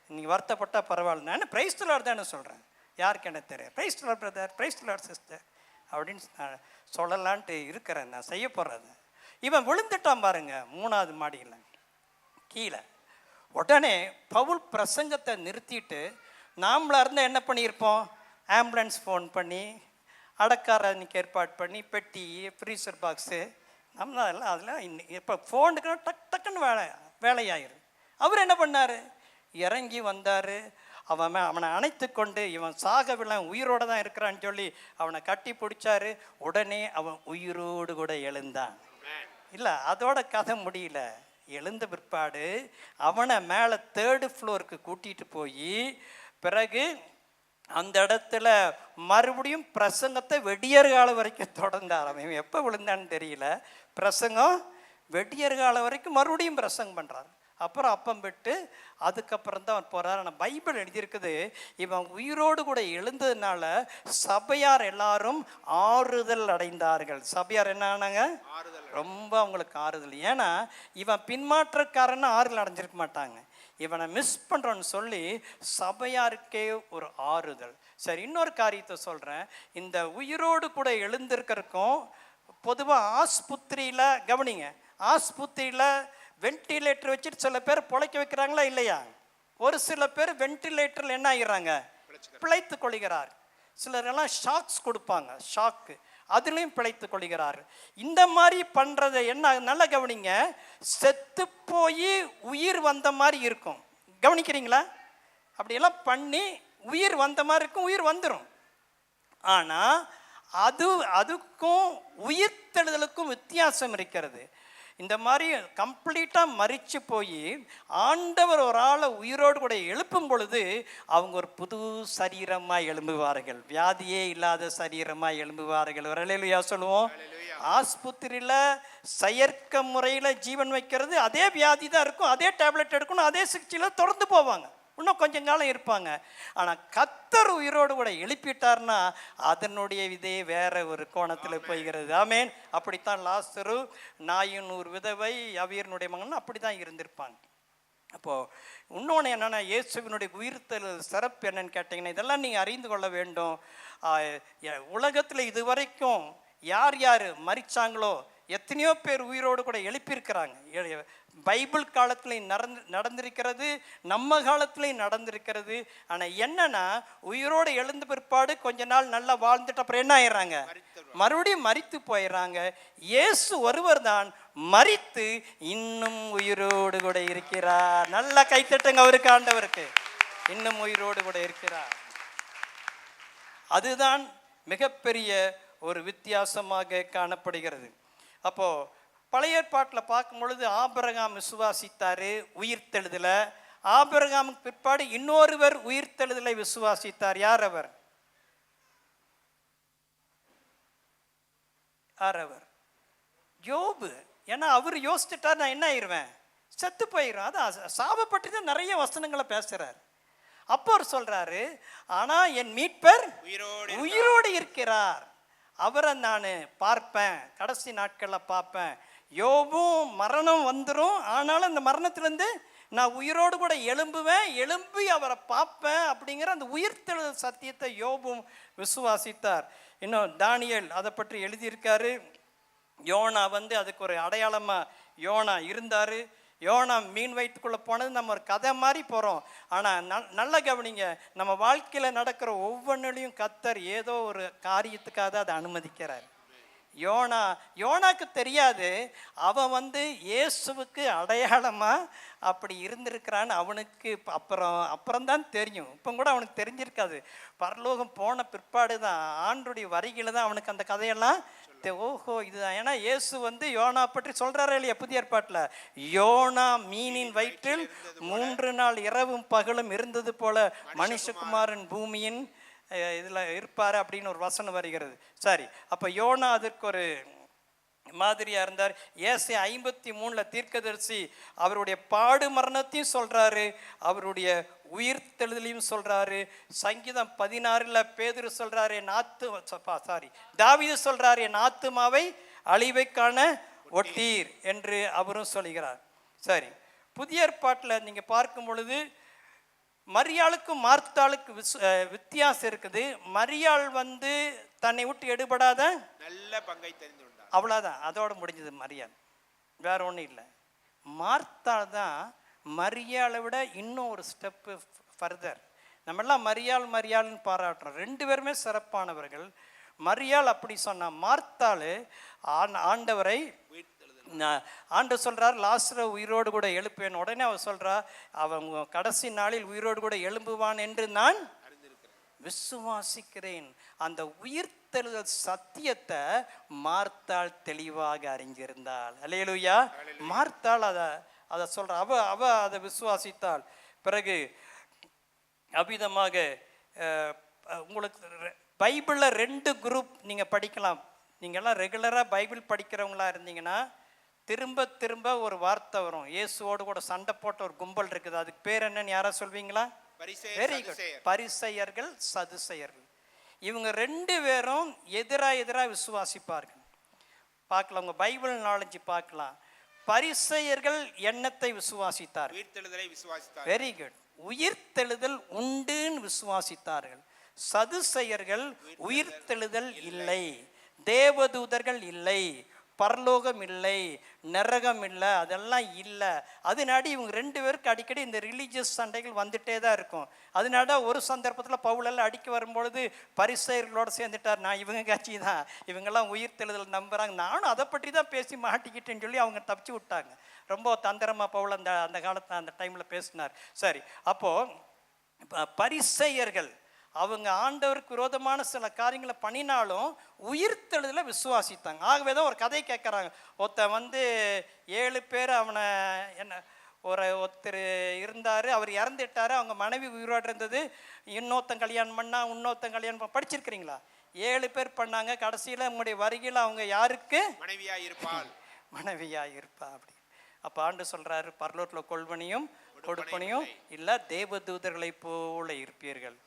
Speaker 1: நீங்கள் வருத்தப்பட்டால் பரவாயில்ல, நான் பிரைஸ் தி லார்ட் தானே சொல்கிறேன், யாருக்கு என்ன தெரியும், praise the Lord brother, praise the Lord sister அப்படின்னு நான் சொல்லலான்ட்டு இருக்கிறேன், நான் செய்ய போகிறது. இவன் விழுந்துட்டான் பாருங்க 3வது மாடியில் கீழே. உடனே பவுல் பிரசங்கத்தை நிறுத்திட்டு, நாமளாக இருந்தால் என்ன பண்ணியிருப்போம், ஆம்புலன்ஸ் ஃபோன் பண்ணி அடக்காரனுக்கு ஏற்பாடு பண்ணி பெட்டி ஃப்ரீசர் பாக்ஸு நம்மளாம் அதெல்லாம் இப்போ ஃபோனுக்கு டக்குன்னு வேலையாயிரு. அவர் என்ன பண்ணார், இறங்கி வந்தார். அவனை அணைத்து கொண்டு இவன் சாகவில்லை, உயிரோடு தான் இருக்கிறான்னு சொல்லி அவனை கட்டி பிடிச்சாரு. உடனே அவன் உயிரோடு கூட எழுந்தான். இல்லை, அதோட கதை முடியல. எழுந்த பிற்பாடு அவனை மேலே 3rd ஃப்ளோருக்கு கூட்டிகிட்டு போய் பிறகு அந்த இடத்துல மறுபடியும் பிரசங்கத்தை வெடியற்கால வரைக்கும் தொடர்ந்தார். அவன் எப்போ விழுந்தான்னு தெரியல, பிரசங்கம் வெடியற்கால வரைக்கும் மறுபடியும் பிரசங்கம் பண்ணுறாரு. அப்புறம் அப்பம் விட்டு அதுக்கப்புறம் தான் அவன் போகிறார். ஆனால் பைபிள் எழுதியிருக்குது, இவன் உயிரோடு கூட எழுந்ததுனால சபையார் எல்லாரும் ஆறுதல் அடைந்தார்கள். சபையார் என்ன ஆனாங்க, ரொம்ப அவங்களுக்கு ஆறுதல். ஏன்னா இவன் பின்மாற்றக்காரன்னு ஆறுதல் அடைஞ்சிருக்க மாட்டாங்க, இவனை மிஸ் பண்ணுறோன்னு சொல்லி சபையாருக்கே ஒரு ஆறுதல். சரி, இன்னொரு காரியத்தை சொல்கிறேன். இந்த உயிரோடு கூட எழுந்திருக்கிறதுக்கும் பொதுவாக ஆஸ்பத்திரியில் கவனிங்க, ஆஸ்பத்திரியில் வென்டிலேட்டர் வச்சுட்டு சில பேர் பிழைக்க வைக்கிறாங்களா இல்லையா? ஒரு சில பேர் வென்டிலேட்டரில் என்ன ஆகிறாங்க, பிழைத்து கொள்கிறார். சிலரெல்லாம் ஷாக்ஸ் கொடுப்பாங்க, ஷாக்கு, அதுலேயும் பிழைத்து கொள்கிறார். இந்த மாதிரி பண்ணுறதை என்ன நல்லா கவனிங்க, செத்து போய் உயிர் வந்த மாதிரி இருக்கும். கவனிக்கிறீங்களா? அப்படியெல்லாம் பண்ணி உயிர் வந்த மாதிரி இருக்கும், உயிர் வந்துடும். ஆனால் அதுக்கும் உயிர்த்தெழுதலுக்கும் வித்தியாசம் இருக்கிறது. இந்த மாதிரி கம்ப்ளீட்டாக மரித்து போய் ஆண்டவர் ஒரு ஆளை உயிரோடு கூட எழுப்பும் பொழுது அவங்க ஒரு புது சரீரமாக எழும்புவார்கள், வியாதியே இல்லாத சரீரமாக எழும்புவார்கள். ஒரு அல்லேலூயா சொல்லுவோம். ஆஸ்பத்திரியில் செயற்கை முறையில் ஜீவன் வைக்கிறது, அதே வியாதி தான் இருக்கும், அதே டேப்லெட் எடுக்கணும், அதே சிகிச்சையில் தொடர்ந்து போவாங்க, இன்னும் கொஞ்சம் காலம் இருப்பாங்க. ஆனால் கர்த்தர் உயிரோடு கூட எழுப்பிட்டார்னா அதனுடைய இதே வேற ஒரு கோணத்தில் போய்கிறது. ஆமேன். அப்படித்தான் லாசரு, நாயினூர் விதவை, அவியனுடைய மகன் அப்படி தான் இருந்திருப்பாங்க. அப்போது இன்னொன்று என்னென்னா, இயேசுவினுடைய உயிர்த்தல் சிறப்பு என்னன்னு கேட்டிங்கன்னா, இதெல்லாம் நீங்கள் அறிந்து கொள்ள வேண்டும். உலகத்தில் இதுவரைக்கும் யார் யார் மரித்தாங்களோ எத்தனையோ பேர் உயிரோடு கூட எழுப்பியிருக்கிறாங்க. பைபிள் காலத்துலையும் நடந்திருக்கிறது, நம்ம காலத்துலையும் நடந்திருக்கிறது. ஆனால் என்னன்னா, உயிரோடு எழுந்த பிற்பாடு கொஞ்ச நாள் நல்லா வாழ்ந்துட்டு அப்புறம் என்ன ஆயிடுறாங்க, மறுபடியும் மரித்து போயிடுறாங்க. இயேசு ஒருவர் தான் மரித்து இன்னும் உயிரோடு கூட இருக்கிறார். நல்லா கைத்தட்டுங்க அவருக்கு, ஆண்டவருக்கு. இன்னும் உயிரோடு கூட இருக்கிறார். அதுதான் மிகப்பெரிய ஒரு வித்தியாசமாக காணப்படுகிறது. அப்போது பழைய ஏற்பாட்டில் பார்க்கும் பொழுது ஆபிரகாம் விசுவாசித்தார் உயிர்த்தெழுதல. ஆபிரகாமுக்கு பிற்பாடு இன்னொருவர் உயிர்த்தெழுதலை விசுவாசித்தார். யார் அவர்? யார் அவர்? யோபு. ஏன்னா அவர் யோசிச்சுட்டார், நான் என்ன ஆயிடுவேன், செத்து போயிடுவேன். அதான் சாபப்பட்டு தான் நிறைய வசனங்களை பேசுகிறார். அப்போ அவர் சொல்கிறாரு, ஆனால் என் மீட்பர் உயிரோடு இருக்கிறார், அவரை நான் பார்ப்பேன், கடைசி நாட்களில் பார்ப்பேன். யோபும் மரணம் வந்துடும், ஆனாலும் அந்த மரணத்திலேருந்து நான் உயிரோடு கூட எழும்புவேன், எழும்பி அவரை பார்ப்பேன் அப்படிங்கிற அந்த உயிர்த்தெழுதல் சத்தியத்தை யோபும் விசுவாசித்தார். இன்னும் தானியேல் அதை பற்றி எழுதியிருக்காரு. யோனா அதுக்கு ஒரு அடையாளமாக யோனா இருந்தார். யோனா மீன் வயிற்றுக்குள்ளே போனது நம்ம ஒரு கதை மாதிரி போகிறோம். ஆனால் நல்ல கவனிங்க, நம்ம வாழ்க்கையில் நடக்கிற ஒவ்வொன்றிலையும் கர்த்தர் ஏதோ ஒரு காரியத்துக்காக அதை அனுமதிக்கிறார். யோனாக்கு தெரியாது, அவன் இயேசுவுக்கு அடையாளமாக அப்படி இருந்திருக்கிறான்னு அவனுக்கு அப்புறம்தான் தெரியும். இப்போ கூட அவனுக்கு தெரிஞ்சிருக்காது. பரலோகம் போன பிற்பாடு தான், ஆண்டுடைய வருகையில் தான் அவனுக்கு அந்த கதையெல்லாம் ஓஹோ இதுதான். ஏன்னா இயேசு வந்து யோனா பற்றி சொல்றாரு இல்லையா புதிய ஏற்பாட்டில், யோனா மீனின் வயிற்றில் 3 நாள் இரவும் பகலும் இருந்தது போல மனுஷகுமாரன் பூமியின் இதில் இருப்பார் அப்படின்னு ஒரு வசனம் வருகிறது. சரி, அப்போ யோனா அதற்கு ஒரு மாதிரியா இருந்தார். ஏசாயா 53 தீர்க்கதரிசி அவருடைய பாடு மரணத்தையும் சொல்றாரு, அவருடைய உயிர்த்தெழுதலையும் சொல்றாரு. சங்கீதம் 16 பேதுரு சொல்றாரு, தாவீது சொல்றாரு, என் ஆத்துமாவை அழிவை காண ஒட்டீர் என்று அவரும் சொல்கிறார். சரி, புதிய ஏற்பாட்டில் நீங்க பார்க்கும் பொழுது மரியாளுக்கும் மார்த்தாளுக்கு வித்தியாசம் இருக்குது. மரியாள் வந்து தன்னை விட்டு எடுபடாத
Speaker 2: நல்ல பங்கை தெரிந்து கொண்டார்.
Speaker 1: அவ்வளோதான், அதோட முடிஞ்சது மரியாள், வேற ஒன்றும் இல்லை. மார்த்தாள் தான் மரியாளை விட இன்னும் ஒரு ஸ்டெப்பு ஃபர்தர். நம்மெல்லாம் மரியாள்னு பாராட்டுறோம். 2 பேருமே சிறப்பானவர்கள். மரியாள் அப்படி சொன்னா, மார்த்தாள் ஆண்டவரை ஆண்டு சொல்றார் லாசரை உயிரோடு கூட எழுப்பேன். உடனே அவர் சொல்றா, அவன் கடைசி நாளில் உயிரோடு கூட எழும்புவான் என்று நான் விசுவாசிக்கிறேன். அந்த உயிர்த்தெழுதல் சத்தியத்தை மார்த்தாள் தெளிவாக அறிஞ்சிருந்தாள். அல்லேலூயா. மார்த்தாள் அதை சொல்ற, அவ அதை விசுவாசித்தாள். பிறகு அபிதமாக உங்களுக்கு பைபிளில் 2 குரூப் நீங்கள் படிக்கலாம். நீங்கள்லாம் ரெகுலராக பைபிள் படிக்கிறவங்களா இருந்தீங்கன்னா திரும்ப திரும்ப ஒரு வார்த்தை வரும். இயேசுவோடு கூட சண்டை போட்ட ஒரு கும்பல் இருக்குது, அதுக்கு பேர் என்னன்னு யாரா சொல்வீங்களா? Very good. பரிசேயர்கள், சதுசேயர்கள். இவங்க 2 பேரும் எதிராக விசுவாசிப்பார்கள். பார்க்கலாம், உங்க பைபிள் நாலேஜ் பார்க்கலாம். பரிசேயர்கள் எண்ணத்தை விசுவாசித்தார்கள், வெரி குட். உயிர்த்தெழுதல் உண்டுன்னு விசுவாசித்தார்கள். சதுசேயர்கள் உயிர்த்தெழுதல் இல்லை, தேவதூதர்கள் இல்லை, பரலோகம் இல்லை, நரகம் இல்லை, அதெல்லாம் இல்லை. அதனாடி இவங்க 2 பேருக்கு அடிக்கடி இந்த ரிலீஜியஸ் சண்டைகள் வந்துட்டே தான் இருக்கும். அதனால ஒரு சந்தர்ப்பத்தில் பவுலெல்லாம் அடிக்க வரும்பொழுது பரிசேயர்களோடு சேர்ந்துட்டார். நான் இவங்க கட்சி தான், இவங்கெல்லாம் உயிர்த்தெழுதல் நம்புகிறாங்க, நானும் அதை பற்றி தான் பேசி மாட்டிக்கிட்டேன்னு சொல்லி அவங்க தப்பிச்சு விட்டாங்க. ரொம்ப தந்திரமாக பவுல் அந்த காலத்தில் அந்த டைமில் பேசினார். சரி, அப்போது பரிசேயர்கள் அவங்க ஆண்டவருக்கு விரோதமான சில காரியங்களை பண்ணினாலும் உயிர்த்தெழுதலை விசுவாசித்தாங்க. ஆகவே தான் ஒரு கதை கேட்குறாங்க. ஒருத்தன் 7 பேர் அவனை ஒருத்தர் இருந்தார், அவர் இறந்துட்டார், அவங்க மனைவி உயிரோடு இருந்தது. இன்னொருத்தன் கல்யாணம் பண்ணா, படிச்சிருக்கிறீங்களா? 7 பேர் பண்ணாங்க. கடைசியில் உங்களுடைய வருகையில் அவங்க யாருக்கு மனைவியா இருப்பா அப்படி. அப்போ ஆண்டு சொல்றாரு, பரலோகத்தில் கொள்வனையும் கொடுப்பனையும் இல்லை, தேவதூதர்களை போல இருப்பீர்கள்.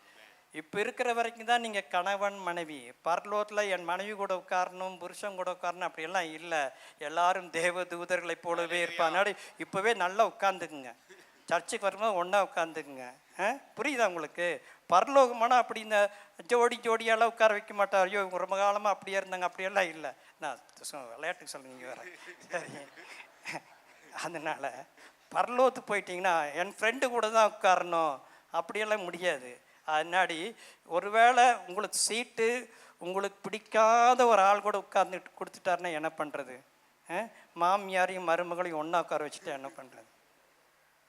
Speaker 1: இப்போ இருக்கிற வரைக்கும் தான் நீங்கள் கணவன் மனைவி. பரலோகத்தில் என் மனைவி கூட உட்காரணும், புருஷன் கூட உட்காரணும் அப்படியெல்லாம் இல்லை. எல்லாரும் தேவ தூதர்களை போலவே இருப்பாங்க. இப்போவே நல்லா உட்காந்துக்குங்க, சர்ச்சுக்கு வரும்போது ஒன்றா உட்காந்துக்குங்க. புரியுதா உங்களுக்கு? பரலோகமான அப்படி இந்த ஜோடியாலாம் உட்கார வைக்க மாட்டார். ஐயோ ரொம்ப காலமாக அப்படியே இருந்தாங்க, அப்படியெல்லாம் இல்லை. நான் விளையாட்டுக்கு சொல்லுங்க வேற. சரி, அதனால் பரலோகத்துக்கு போயிட்டீங்கன்னா என் ஃப்ரெண்டு கூட தான் உட்காரணும் அப்படியெல்லாம் முடியாது. அதனாடி ஒருவேளை உங்களுக்கு சீட்டு உங்களுக்கு பிடிக்காத ஒரு ஆள் கூட உட்கார்ந்து கொடுத்துட்டாருன்னா என்ன பண்ணுறது? மாமியாரையும் மருமகளையும் ஒன்றா உட்கார வச்சுட்டு என்ன பண்ணுறது?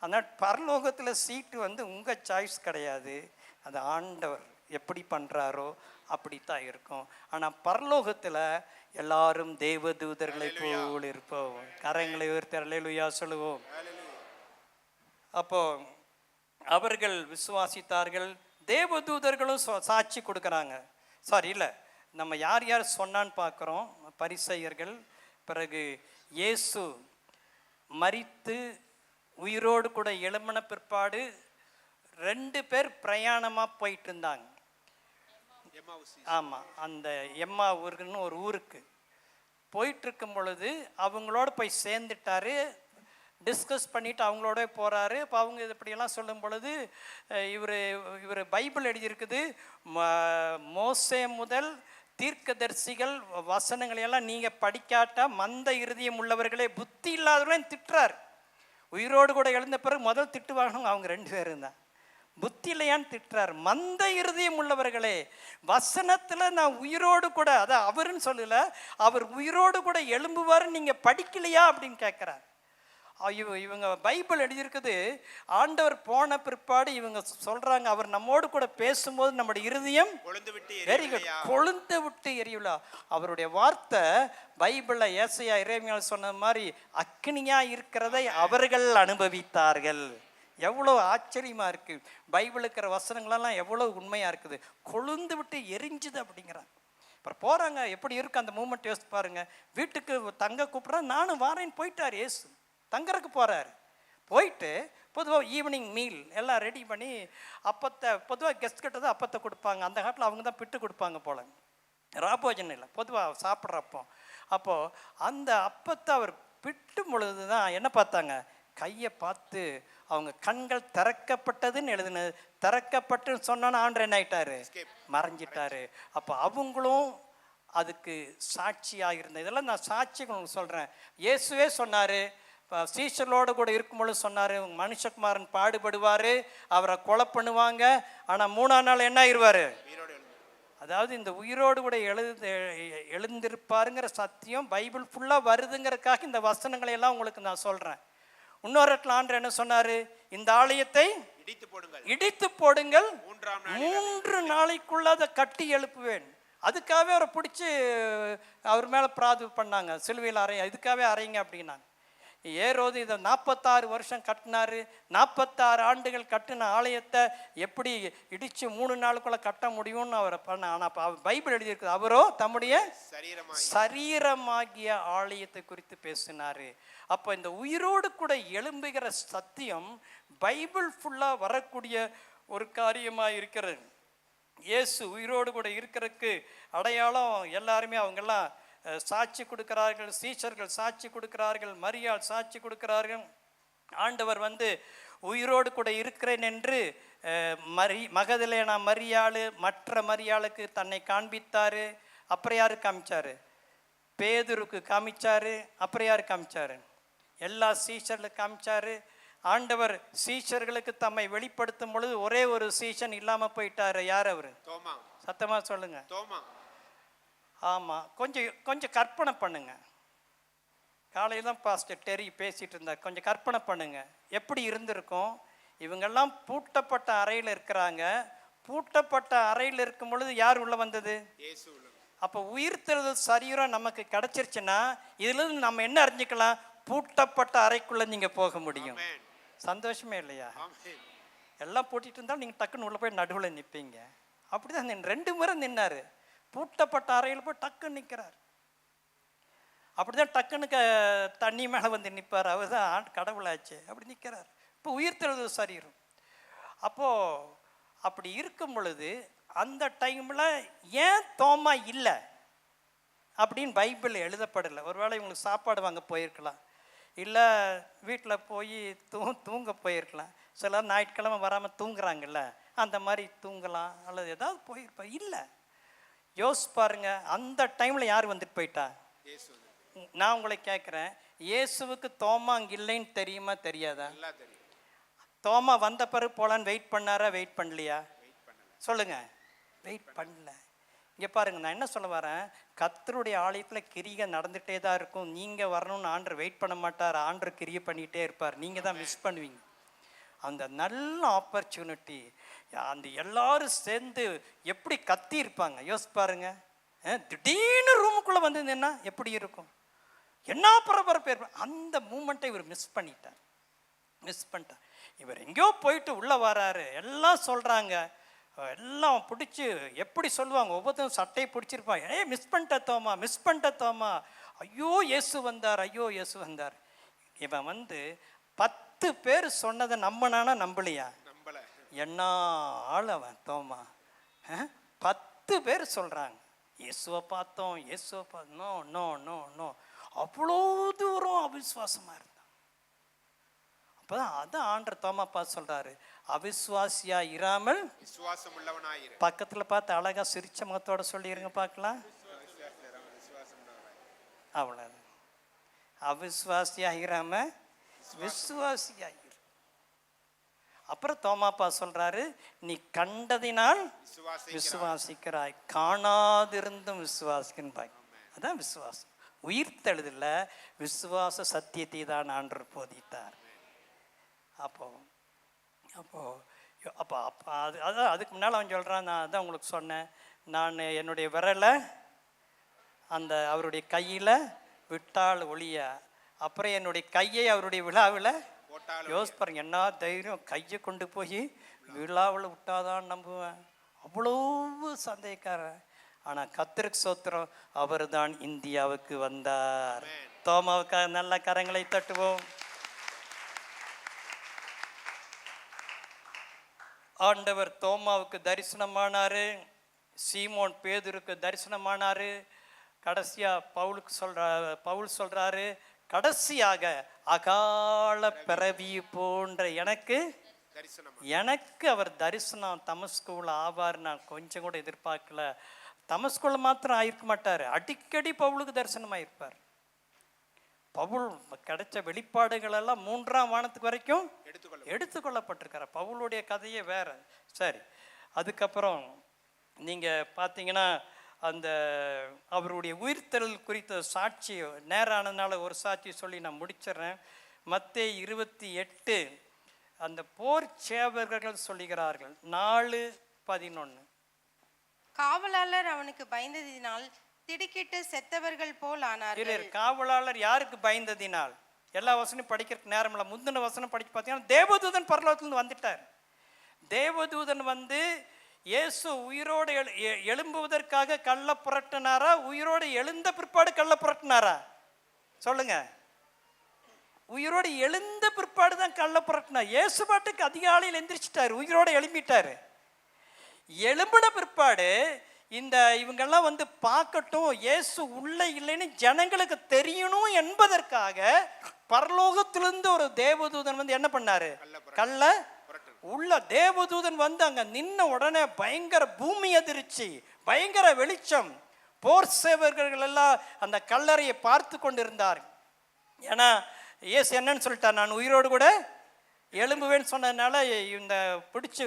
Speaker 1: அதனால் பரலோகத்தில் சீட்டு உங்கள் சாய்ஸ் கிடையாது, அது ஆண்டவர் எப்படி பண்ணுறாரோ அப்படித்தான் இருக்கும். ஆனால் பரலோகத்தில் எல்லாரும் தேவதூதர்களை போல் இருப்போம். கரங்களை உயர்த்தி அல்லேலூயா சொல்லுவோம். அப்போ அவர்கள் விசுவாசித்தார்கள். தேவதூதர்களும் சாட்சி கொடுக்குறாங்க. சாரி இல்லை, நம்ம யார் சொன்னான்னு பார்க்குறோம். பரிசேயர்கள், பிறகு இயேசு மரித்து உயிரோடு கூட எழும்பின பிற்பாடு 2 பேர் பிரயாணமாக போயிட்டு இருந்தாங்க. ஆமாம், அந்த எம்மா ஊருக்குன்னு ஒரு ஊருக்கு போயிட்டுருக்கும் பொழுது அவங்களோட போய் சேர்ந்துட்டாரு. டிஸ்கஸ் பண்ணிவிட்டு அவங்களோட போகிறாரு. இப்போ அவங்க இப்படியெல்லாம் சொல்லும் பொழுது இவர் பைபிள் எழுதியிருக்குது, மோசே முதல் தீர்க்கதரிசிகள் வசனங்களையெல்லாம் நீங்கள் படிக்காட்டா மந்த இருதயம் உள்ளவர்களே, புத்தி இல்லாதவர்களையும் திட்டுறார். உயிரோடு கூட எழுந்த பிறகு முதல் திட்டு வாங்கினவங்க அவங்க 2 பேரும் தான். புத்தி இல்லையான்னு திட்டுறார். மந்த இருதயம் உள்ளவர்களே, வசனத்தில் நான் உயிரோடு கூட, அதான் அவருன்னு சொல்லல, அவர் உயிரோடு கூட எழும்புவாருன்னு நீங்கள் படிக்கலையா அப்படின்னு கேட்குறார். இவங்க பைபிள் எழுதியிருக்குது. ஆண்டவர் போன பிற்பாடு இவங்க சொல்றாங்க, அவர் நம்மோடு கூட பேசும்போது நம்முடைய இருதயம் வெரி குட் கொழுந்து விட்டு எரியலா. அவருடைய வார்த்தை பைபிள்ல ஏசாயா எரேமியாவில் சொன்ன மாதிரி அக்கினியா இருக்கிறதை அவர்கள் அனுபவித்தார்கள். எவ்வளோ ஆச்சரியமா இருக்கு. பைபிள் இருக்கிற வசனங்களெல்லாம் எவ்வளோ உண்மையா இருக்குது. கொழுந்து விட்டு எரிஞ்சுது அப்படிங்கிறாங்க. அப்புறம் போறாங்க, எப்படி இருக்கு அந்த மூமெண்ட் யோசிச்சு பாருங்க. வீட்டுக்கு தங்க கூப்பிட்றா, நானும் வாரேன்னு போயிட்டார் ஏசு. தங்கறதுக்கு போறாரு. போயிட்டு பொதுவாக ஈவினிங் மீல் எல்லாம் ரெடி பண்ணி அப்பத்தை, பொதுவாக கெஸ்ட் கிட்ட தான் அப்பத்தை கொடுப்பாங்க. அந்த காலத்தில் அவங்க தான் பிட்டு கொடுப்பாங்க போல, ராபோஜன் இல்லை, பொதுவாக சாப்பிட்றப்போ. அப்போது அந்த அப்பத்தை அவர் பிட்டும் பொழுது தான் என்ன பார்த்தாங்க, கையை பார்த்து அவங்க கண்கள் திறக்கப்பட்டதுன்னு எழுதுனது. திறக்கப்பட்டுன்னு சொன்னான்னு ஆண்டவர் என்ன ஆயிட்டாரு, மறைஞ்சிட்டாரு. அப்போ அவங்களும் அதுக்கு சாட்சியாக இருந்தது. இதெல்லாம் நான் சாட்சிகள் உங்களுக்கு சொல்கிறேன். இயேசுவே சொன்னார், சீஷர்களோடு கூட இருக்கும்பொழுது சொன்னார், மனுஷகுமாரன் பாடுபடுவார், அவரை கொலை பண்ணுவாங்க, ஆனால் 3ஆம் நாள் என்ன ஆயிடுவார். அதாவது இந்த உயிரோடு கூட எழுந்திருப்பாருங்கிற சத்தியம் பைபிள் ஃபுல்லாக வருதுங்கிறதுக்காக இந்த வசனங்களை எல்லாம் உங்களுக்கு நான் சொல்கிறேன். இன்னொரு இடத்துல ஆண்டவர் என்ன சொன்னார், இந்த ஆலயத்தை இடித்து போடுங்கள், 3 நாளைக்குள்ள அதை கட்டி எழுப்புவேன். அதுக்காகவே அவரை பிடிச்சி அவர் மேலே பிரார்த்தனை பண்ணாங்க, சிலுவையில் அறைய, இதுக்காகவே அறையுங்க அப்படின்னாங்க. ஏரோது இதை 46 வருஷம் கட்டினாரு. 46 ஆண்டுகள் கட்டின ஆலயத்தை எப்படி இடித்து 3 நாளுக்குள்ள கட்ட முடியும்னு அவரை பண்ண. ஆனால் பைபிள் எழுதியிருக்குது, அவரோ தம்முடைய சரீரமாகிய ஆலயத்தை குறித்து பேசினாரு. அப்போ இந்த உயிரோடு கூட எழும்புகிற சத்தியம் பைபிள் ஃபுல்லாக வரக்கூடிய ஒரு காரியமாக இருக்கிறது. இயேசு உயிரோடு கூட இருக்கிறதுக்கு அடையாளம் எல்லாருமே அவங்கெல்லாம் சாட்சி கொடுக்கிறார்கள். சீஷர்கள் சாட்சி கொடுக்கிறார்கள், மரியாள் சாட்சி கொடுக்கிறார்கள். ஆண்டவர் உயிரோடு கூட இருக்கிறேன் என்று மகதலேனா மரியாள் மற்ற மரியாளுக்கு தன்னை காண்பித்தார். அப்புறம் யாருக்கு காமிச்சாரு, பேதுருக்கு காமிச்சாரு. அப்புறம் யாருக்கு காமிச்சாரு, எல்லா சீஷர்களுக்கு காமிச்சாரு. ஆண்டவர் சீஷர்களுக்கு தம்மை வெளிப்படுத்தும் பொழுது ஒரே ஒரு சீஷன் இல்லாமல் போயிட்டாரு. யார் அவரு, சத்தமாக சொல்லுங்க. ஆமாம், கொஞ்சம் கற்பனை பண்ணுங்க. காலையில் தான் பாஸ்டர் டெரி பேசிகிட்டு இருந்தார். கொஞ்சம் கற்பனை பண்ணுங்க, எப்படி இருந்திருக்கும். இவங்கெல்லாம் பூட்டப்பட்ட அறையில் இருக்கிறாங்க. பூட்டப்பட்ட அறையில் இருக்கும் பொழுது யார் உள்ள வந்தது, அப்போ உயிர்த்தெழுதல் சரீரம் நமக்கு கிடைச்சிருச்சுன்னா இதுலேருந்து நம்ம என்ன அறிஞ்சிக்கலாம், பூட்டப்பட்ட அறைக்குள்ளே நீங்கள் போக முடியும். சந்தோஷமே இல்லையா? எல்லாம் பூட்டிட்டு இருந்தாலும் நீங்கள் டக்குன்னு உள்ளே போய் நடுவில் நிற்பீங்க. அப்படி தான் 2 முறை நின்னார். பூட்டப்பட்ட அறையில் போய் டக்குன்னு நிற்கிறார். அப்படிதான் டக்குன்னு தண்ணி மேலே நிற்பார். அவர் தான் கடவுளாச்சு. அப்படி நிற்கிறார். இப்போ உயிர்த்தெழுதல் சரீரம். அப்போது அப்படி இருக்கும் பொழுது அந்த டைமில் ஏன் தோமா இல்லை அப்படின்னு பைபிள் எழுதப்படலை. ஒருவேளை இவங்களுக்கு சாப்பாடு வாங்க போயிருக்கலாம், இல்லை வீட்டில் போய் தூங்க போயிருக்கலாம். சிலர் ஞாயிற்றுக்கிழமை வராமல் தூங்குறாங்கல்ல, அந்த மாதிரி தூங்கலாம், அல்லது ஏதாவது போயிருப்பா. இல்லை, யோசிச்சு பாருங்க, அந்த டைமில் யார் வந்துட்டு போயிட்டா. நான் உங்களை கேட்குறேன், இயேசுவுக்கு தோமா அங்கே இல்லைன்னு தெரியுமா தெரியாதா? தோமா வந்த பிறகு போலான்னு வெயிட் பண்ணாரா, வெயிட் பண்ணலையா? சொல்லுங்க, வெயிட் பண்ணல. இங்கே பாருங்க, நான் என்ன சொல்ல வரேன், கர்த்தருடைய ஆலயத்தில் கிரியை நடந்துகிட்டே தான் இருக்கும். நீங்கள் வரணும்னு ஆண்டவர் வெயிட் பண்ண மாட்டார். ஆண்டவர் கிரியை பண்ணிகிட்டே இருப்பார். நீங்கள் தான் மிஸ் பண்ணுவீங்க அந்த நல்ல ஆப்பர்ச்சுனிட்டி. அந்த எல்லாரும் சேர்ந்து எப்படி கத்தி இருப்பாங்க யோசிச்சு பாருங்க. திடீர்னு ரூமுக்குள்ளே வந்ததுன்னா எப்படி இருக்கும், என்ன பரபரப்பு இருப்பார். அந்த மூமெண்ட்டை இவர் மிஸ் பண்ணிட்டார். இவர் எங்கேயோ போயிட்டு உள்ளே வராரு. எல்லாம் சொல்கிறாங்க, எல்லாம் பிடிச்சி எப்படி சொல்லுவாங்க, ஒவ்வொருத்தரும் சட்டையை பிடிச்சிருப்பாங்க. மிஸ் பண்ணிட்ட தோமா, ஐயோ இயேசு வந்தார், ஐயோ இயேசு வந்தார். இவன் 10 பேர் சொன்னதை நம்பினானா நம்பலையா? என்ன ஆள் அவன் தோமா. 10 பேர் சொல்கிறாங்க இயேசுவை பார்த்தோம், இயேசுவை பார்த்தோம். நோ நோ நோ நோ, அவ்வளோ தூரம் அவிசுவாசமாக இருந்தான். அப்போதான் அதான் ஆண்டவர் தோமா பார்த்து சொல்கிறாரு, அவிசுவாசியா இராமல் விசுவாசம் உள்ளவனாயிரு. பக்கத்தில் பார்த்து அழகா சிரிச்ச முகத்தோட சொல்லிடுங்க பார்க்கலாம். அவ்வளவு, அவிசுவாசியா இராம விசுவாசியாயிரு. அப்புறம் தோமாப்பா சொல்றாரு, நீ கண்டதினால் விசுவாசிக்கிறாய், காணாதிருந்தும் விசுவாசிக்கிறாய். அதான் விசுவாசம். உயிர்த்தெழுதல விசுவாச சத்தியத்தை தான் ஆண்டவர் போதித்தார். அப்போ அப்போ அப்போ அப்போ அதான் அதுக்கு முன்னால் அவன் சொல்கிறான், நான் அதான் உங்களுக்கு சொன்னேன், நான் என்னுடைய விரலை அந்த அவருடைய கையில் விட்டால் ஒழிய, அப்புறம் என்னுடைய கையை அவருடைய விழாவில் யோசிப்பாருங்க, என்ன தைரியம், கையை கொண்டு போய் விழாவில் விட்டாதான் நம்புவேன், அவ்வளவு சந்தேகக்காரன். ஆனால் கர்த்தருக்கு ஸ்தோத்திரம், அவர் தான் இந்தியாவுக்கு வந்தார். தோமாவுக்காக நல்ல கரங்களை தட்டுவோம். ஆண்டவர் தோமாவுக்கு தரிசனமானார், சீமோன் பேதுருக்கு தரிசனமானார், கடைசியாக பவுல் சொல்கிறாரு, கடைசியாக அகால பிறவி போன்ற எனக்கு அவர் தரிசனம் தமஸ்குவில் ஆவார். நான் கொஞ்சம் கூட எதிர்பார்க்கல. தமஸ்குவில் மாத்திரம் ஆயிருக்க மாட்டார், அடிக்கடி பவுலுக்கு தரிசனம் ஆயிருப்பார். பவுல் கிடைச்ச வெளிப்பாடுகள் எல்லாம் 3ஆம் வானத்துக்கு வரைக்கும் எடுத்துக்கொள்ளப்பட்டிருக்கார். பவுலுடைய கதையே வேற. சரி, அதுக்கப்புறம் நீங்கள் பார்த்தீங்கன்னா அந்த அவருடைய உயிர்த்தெழுதல் குறித்த சாட்சி நேரானதுனால ஒரு சாட்சி சொல்லி நான் முடிச்சிடுறேன். மத்தேயு 28 அந்த போர் சேவகர்கள் சொல்லுகிறார்கள் 4:11.
Speaker 3: காவலாளர் அவனுக்கு பயந்ததினால் திடுக்கிட்டு செத்தவர்கள் போல் ஆனார்கள்.
Speaker 1: காவலாளர் யாருக்கு பயந்ததினால்? எல்லா வசனம் படிக்கிறதுக்கு நேரம் இல்லை. முந்தின வசனம் படிச்சு பார்த்தீங்கன்னா தேவதூதன் பரலோகத்திலிருந்து வந்துட்டார். தேவதூதன் வந்து இயேசு உயிரோடு எழும்புவதற்காக கள்ள புரட்டினாரா, உயிரோடு எழுந்த பிற்பாடு கள்ள புரட்டினாரா? சொல்லுங்க. உயிரோடு எழுந்த பிற்பாடு தான் கள்ள புரட்டினார். இயேசு பாட்டுக்கு அதிகாலையில் எந்திரிச்சிட்டாரு, உயிரோடு எழும்பிட்டாரு. எழும்பின பிற்பாடு இந்த இவங்கெல்லாம் வந்து பார்க்கட்டும், இயேசு உள்ள இல்லைன்னு ஜனங்களுக்கு தெரியணும் என்பதற்காக பரலோகத்திலிருந்து ஒரு தேவதூதன் வந்து என்ன பண்ணாரு, கள்ள உள்ள தேவதூதன் வந்து அங்க நின்ன உடனே பயங்கர பூமி அதிர்ச்சி, பயங்கர வெளிச்சம். போர் சேவகர்கள் எல்லாம் அந்த கல்லறையை பார்த்து கொண்டிருந்தார். ஏன்னா இயேசு என்னன்னு சொல்லிட்டார், நான் உயிரோடு கூட எழும்புவேன்னு சொன்னதுனால இந்த பிடிச்சி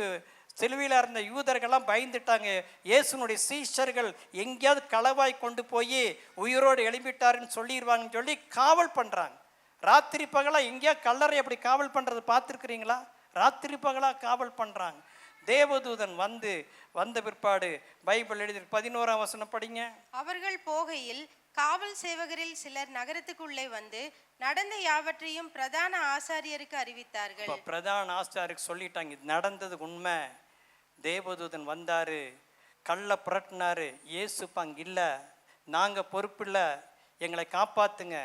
Speaker 1: சிலுவையில் இருந்த யூதர்கள்லாம் பயந்துட்டாங்க. இயேசுனுடைய சீஷர்கள் எங்கேயாவது களவாய் கொண்டு போய் உயிரோடு எழுப்பிட்டாருன்னு சொல்லிடுவாங்கன்னு சொல்லி காவல் பண்ணுறாங்க. ராத்திரி பகலாக எங்கேயா கல்லறை அப்படி காவல் பண்ணுறது பார்த்துருக்குறீங்களா? ராத்திரி பகலாக காவல் பண்ணுறாங்க. தேவதூதன் வந்த பிற்பாடு பைபிள் எழுதி 11ஆம் வசனம் படிங்க. அவர்கள் போகையில்
Speaker 3: காவல் சேவகரில் சிலர் நகரத்துக்குள்ளே வந்து நடந்த யாவற்றையும் பிரதான ஆசாரியருக்கு அறிவித்தார்கள்.
Speaker 1: பிரதான ஆசாரியருக்கு சொல்லிட்டாங்க, இது நடந்தது உண்மை. தேவதூதன் வந்தாரு, கள்ள புரட்டினாரு, இயேசு அங்க இல்லை, நாங்கள் பொறுப்பில்லை, எங்களை காப்பாத்துங்க.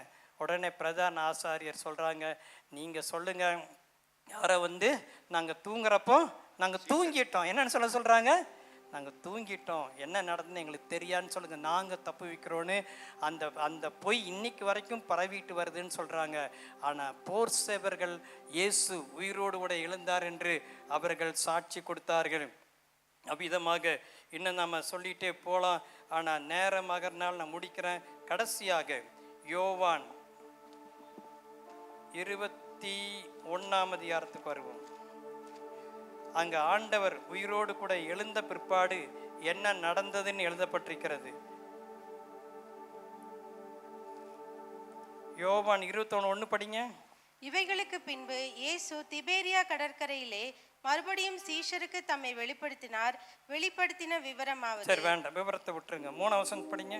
Speaker 1: உடனே பிரதான ஆசாரியர் சொல்றாங்க, நீங்க சொல்லுங்க, யாரை வந்து நாங்கள் தூங்குறப்போ நாங்கள் தூங்கிட்டோம். என்னன்னு சொல்றாங்க, நாங்கள் தூங்கிட்டோம், என்ன நடந்துன்னு எங்களுக்கு தெரியாதுன்னு சொல்லுங்க, நாங்கள் தப்பு வைக்கிறோன்னு. அந்த பொய் இன்னைக்கு வரைக்கும் பரவிட்டு வருதுன்னு சொல்றாங்க. ஆனால் போர் சேவர்கள் இயேசு உயிரோடு கூட எழுந்தார் என்று அவர்கள் சாட்சி கொடுத்தார்கள். அவ்விதமாக இன்னும் நம்ம சொல்லிகிட்டே போகலாம், ஆனால் நேரமாகறனால நான் முடிக்கிறேன். கடைசியாக யோவான் 21ஆம் அதிகாரத்துக்கு வருவோம். அங்கே ஆண்டவர் உயிரோடு கூட எழுந்த பிற்பாடு என்ன நடந்ததுன்னு எழுதப்பட்டிருக்கிறது. யோவான் 21:1 படிங்க.
Speaker 3: இவைகளுக்கு பின்பு இயேசு திபேரியா கடற்கரையிலே மறுபடியும் சீஷருக்கு தம்மை வெளிப்படுத்தின விவரமாவது.
Speaker 1: சரி, வேண்டாம், விவரத்தை விட்டுருங்க. 3ஆம் வசனம் படிங்க.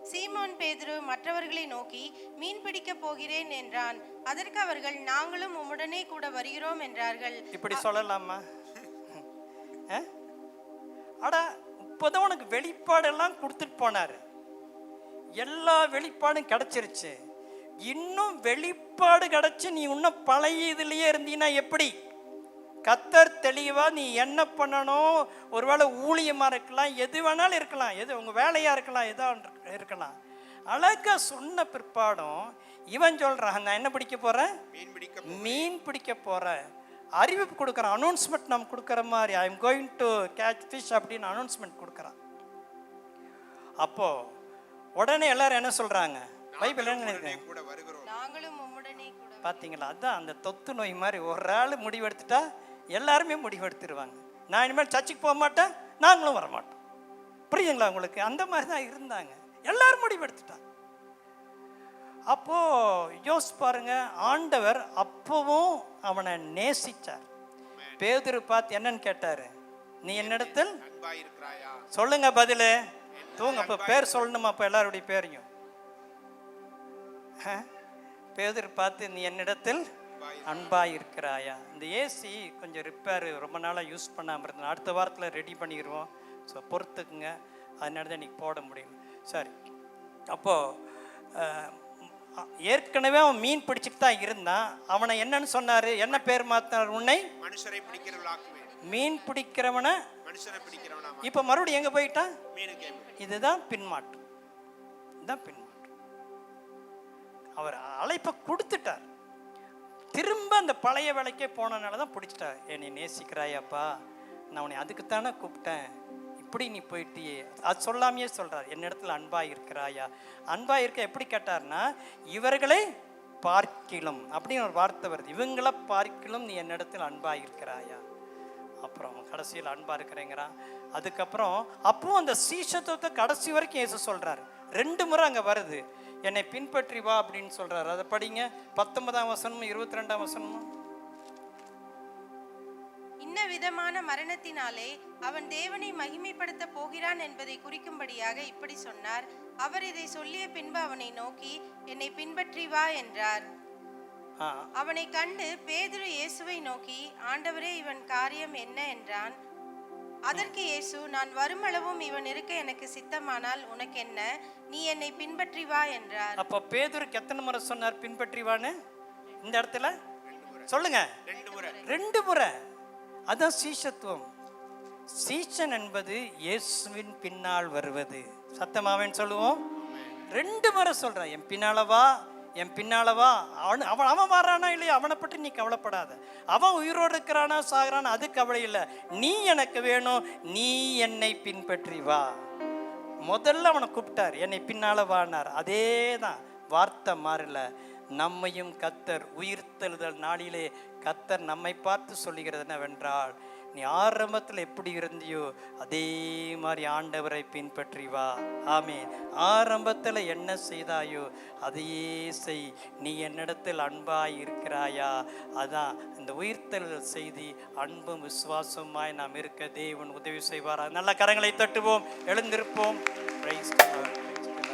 Speaker 3: சீமோன் பேதுரு மற்றவர்களை நோக்கி, மீன் பிடிக்க போகிறேன் என்றான். அதற்கு அவர்கள், நாங்களும் உம்முடனே கூட வருகிறோம் என்றார்கள்.
Speaker 1: இப்படி சொல்லலாமா? அடா, இப்போதான் உனக்கு வெளிப்பாடெல்லாம் கொடுத்துட்டு போனாரு, எல்லா வெளிப்பாடும் கிடைச்சிருச்சு. இன்னும் வெளிப்பாடு கிடைச்சு நீ இன்னும் பழைய இதுலயே இருந்தீங்கன்னா எப்படி? கர்த்தர் தெளிவா நீ என்ன பண்ணணும், ஒருவேளை ஊழியமா இருக்கலாம், எது வேணாலும் இருக்கலாம், எது உங்க வேலையா இருக்கலாம், எதா இருக்கலாம். அழகா சொன்ன பிற்பாடும் இவன் சொல்றான், நான் என்ன பிடிக்க போறேன், மீன் பிடிக்க போறேன். அறிவிப்பு கொடுக்குறான், அனௌன்ஸ்மெண்ட் நம்ம கொடுக்குற மாதிரி, I am going to catch fish அப்படின்னு அனௌன்ஸ்மெண்ட் கொடுக்குறான். அப்போ உடனே எல்லாரும் என்ன சொல்றாங்க, பைபிள் என்ன பார்த்தீங்களா? அதான் அந்த தொத்து நோய் மாதிரி, ஒரு ஆள் முடிவெடுத்துட்டா எல்லாருமே முடிவெடுத்துருவாங்க. நான் இனிமேல் சர்ச்சுக்கு போக மாட்டேன், நாங்களும் வரமாட்டோம். புரியுதுங்களா உங்களுக்கு? அந்த மாதிரி தான் இருந்தாங்க, எல்லாரும் முடிவெடுத்துட்டாங்க. அப்போ யோசிச்சு பாருங்க, ஆண்டவர் அப்பவும் அவனை நேசிச்சார். பேதுரு பார்த்து என்னன்னு கேட்டாரு, நீ என்னிடத்தில்
Speaker 2: அன்பாயிருக்கிறாயா?
Speaker 1: சொல்லுங்க பதிலு. தூங்க அப்ப பேர் சொல்லணுமா? அப்ப எல்லாருடைய பேரையும் பேதுரு பார்த்து நீ என்னிடத்தில் அன்பாய் இருக்கிறாயா. இந்த ஏசி கொஞ்சம் ரிப்பேர் ரொம்ப நாளாக யூஸ் பண்ணாமல் இருந்தேன். அடுத்த வாரத்தில் ரெடி பண்ணிடுவோம். ஸோ பொறுத்துக்குங்க, அதனால தான் இன்னைக்கு போட முடியல. சரி, அப்போது ஏற்கனவே அவன் மீன் பிடிச்சிட்டு தான் இருந்தான். அவனை என்னன்னு சொன்னார், என்ன பேர் மாற்றினார்? உன்னை
Speaker 2: மனுஷரை பிடிக்கிறவளாக்குவேன்.
Speaker 1: மீன் பிடிக்கிறவனை
Speaker 2: மனுஷனை பிடிக்கிறவனா.
Speaker 1: இப்போ மறுபடியும் எங்கே போயிட்டான்?
Speaker 2: மீனுக்கே.
Speaker 1: இதுதான் பின்மாற்றம். இதுதான் பின்மாற்றம். அவர் அழைப்பை கொடுத்துட்டார். திரும்ப அந்த பழைய வேலைக்கே போனனால தான் பிடிச்சிட்டார். நீ நேசிக்கிறாயாப்பா, நான் உன்னை அதுக்குத்தானே கூப்பிட்டேன், இப்படி நீ போயிட்டியே. அது சொல்லாமையே சொல்கிறார், என்னிடத்துல அன்பாக இருக்கிறாயா. அன்பாக இருக்க எப்படி கேட்டார்னா, இவர்களை பார்க்கிலும் அப்படின்னு ஒரு வார்த்தை வருது. இவங்களை பார்க்கிலும் நீ என்னிடத்தில் அன்பாக இருக்கிறாயா. அப்புறம் கடைசியில் அன்பாக இருக்கிறேங்கிறான். அதுக்கப்புறம் அப்பவும் அந்த சீஷத்துவத்தை கடைசி வரைக்கும் இயேசு சொல்கிறார். 2 முறை அங்கே வருது, என்னை பின்பற்றி வா அப்படின்னு சொல்றாரு. அதை படிங்க, 19ஆம் வசனமும் 22ஆம் வசனமும்.
Speaker 3: இன்ன விதமான மரணத்தினாலே அவன் தேவனை மகிமைப்படுத்த போகிறான் என்பதை குறிக்கும்படியாக இப்படி சொன்னார். அவர் இதை சொல்லிய பின்பு அவனை நோக்கி, என்னை பின்பற்றி வா என்றார். அவனை கண்டு பேதுரு இயேசுவை நோக்கி, ஆண்டவரே, இவன் காரியம் என்ன என்றான். அதற்கு இயேசு, நான் வருமளவும் இவன் இருக்க எனக்கு சித்தமானால் உனக்கு என்ன, நீ என்னை பின்பற்றி வா என்றார்.
Speaker 1: அப்ப பேதுருக்கு எத்தனை முறை சொன்னார் பின்பற்றி வான்னு? இந்த இடத்துல சொல்லுங்க, 2 முறை. அதான் சீஷத்துவம். சீஷன் என்பது இயேசுவின் பின்னால் வருவது. சத்தமாவேன்னு சொல்லுவோம். 2 முறை சொல்றான், என் பின்னாலவா, என் பின்னாலவா. அவன் வர்றானா இல்லையா, அவனை பற்றி நீ கவலைப்படாத. அவன் உயிரோடு இருக்கிறானா சாகிறானா அது கவலை இல்லை. நீ எனக்கு வேணும், நீ என்னை பின்பற்றி வா. முதல்ல அவனை கூப்பிட்டார், என்னை பின்னால வானார். அதே தான், வார்த்தை மாறல. நம்மையும் கத்தர் உயிர்த்தெழுதல் நாளிலே கத்தர் நம்மை பார்த்து சொல்லுகிறது என்னவென்றால், நீ ஆரம்பத்தில் எப்படி இருந்தியோ அதே மாதிரி ஆண்டவரை பின்பற்றி வா. ஆமென். ஆரம்பத்தில் என்ன செய்தாயோ அதையே செய். நீ என்னிடத்தில் அன்பாய் இருக்கிறாயா. அதான் இந்த உயிர்த்தெழுதல் செய்தி. அன்பும் விசுவாசமாய் நாம் இருக்க தேவன் உதவி செய்வாரா. நல்ல கரங்களை தட்டுவோம், எழுந்திருப்போம். பிரைஸ்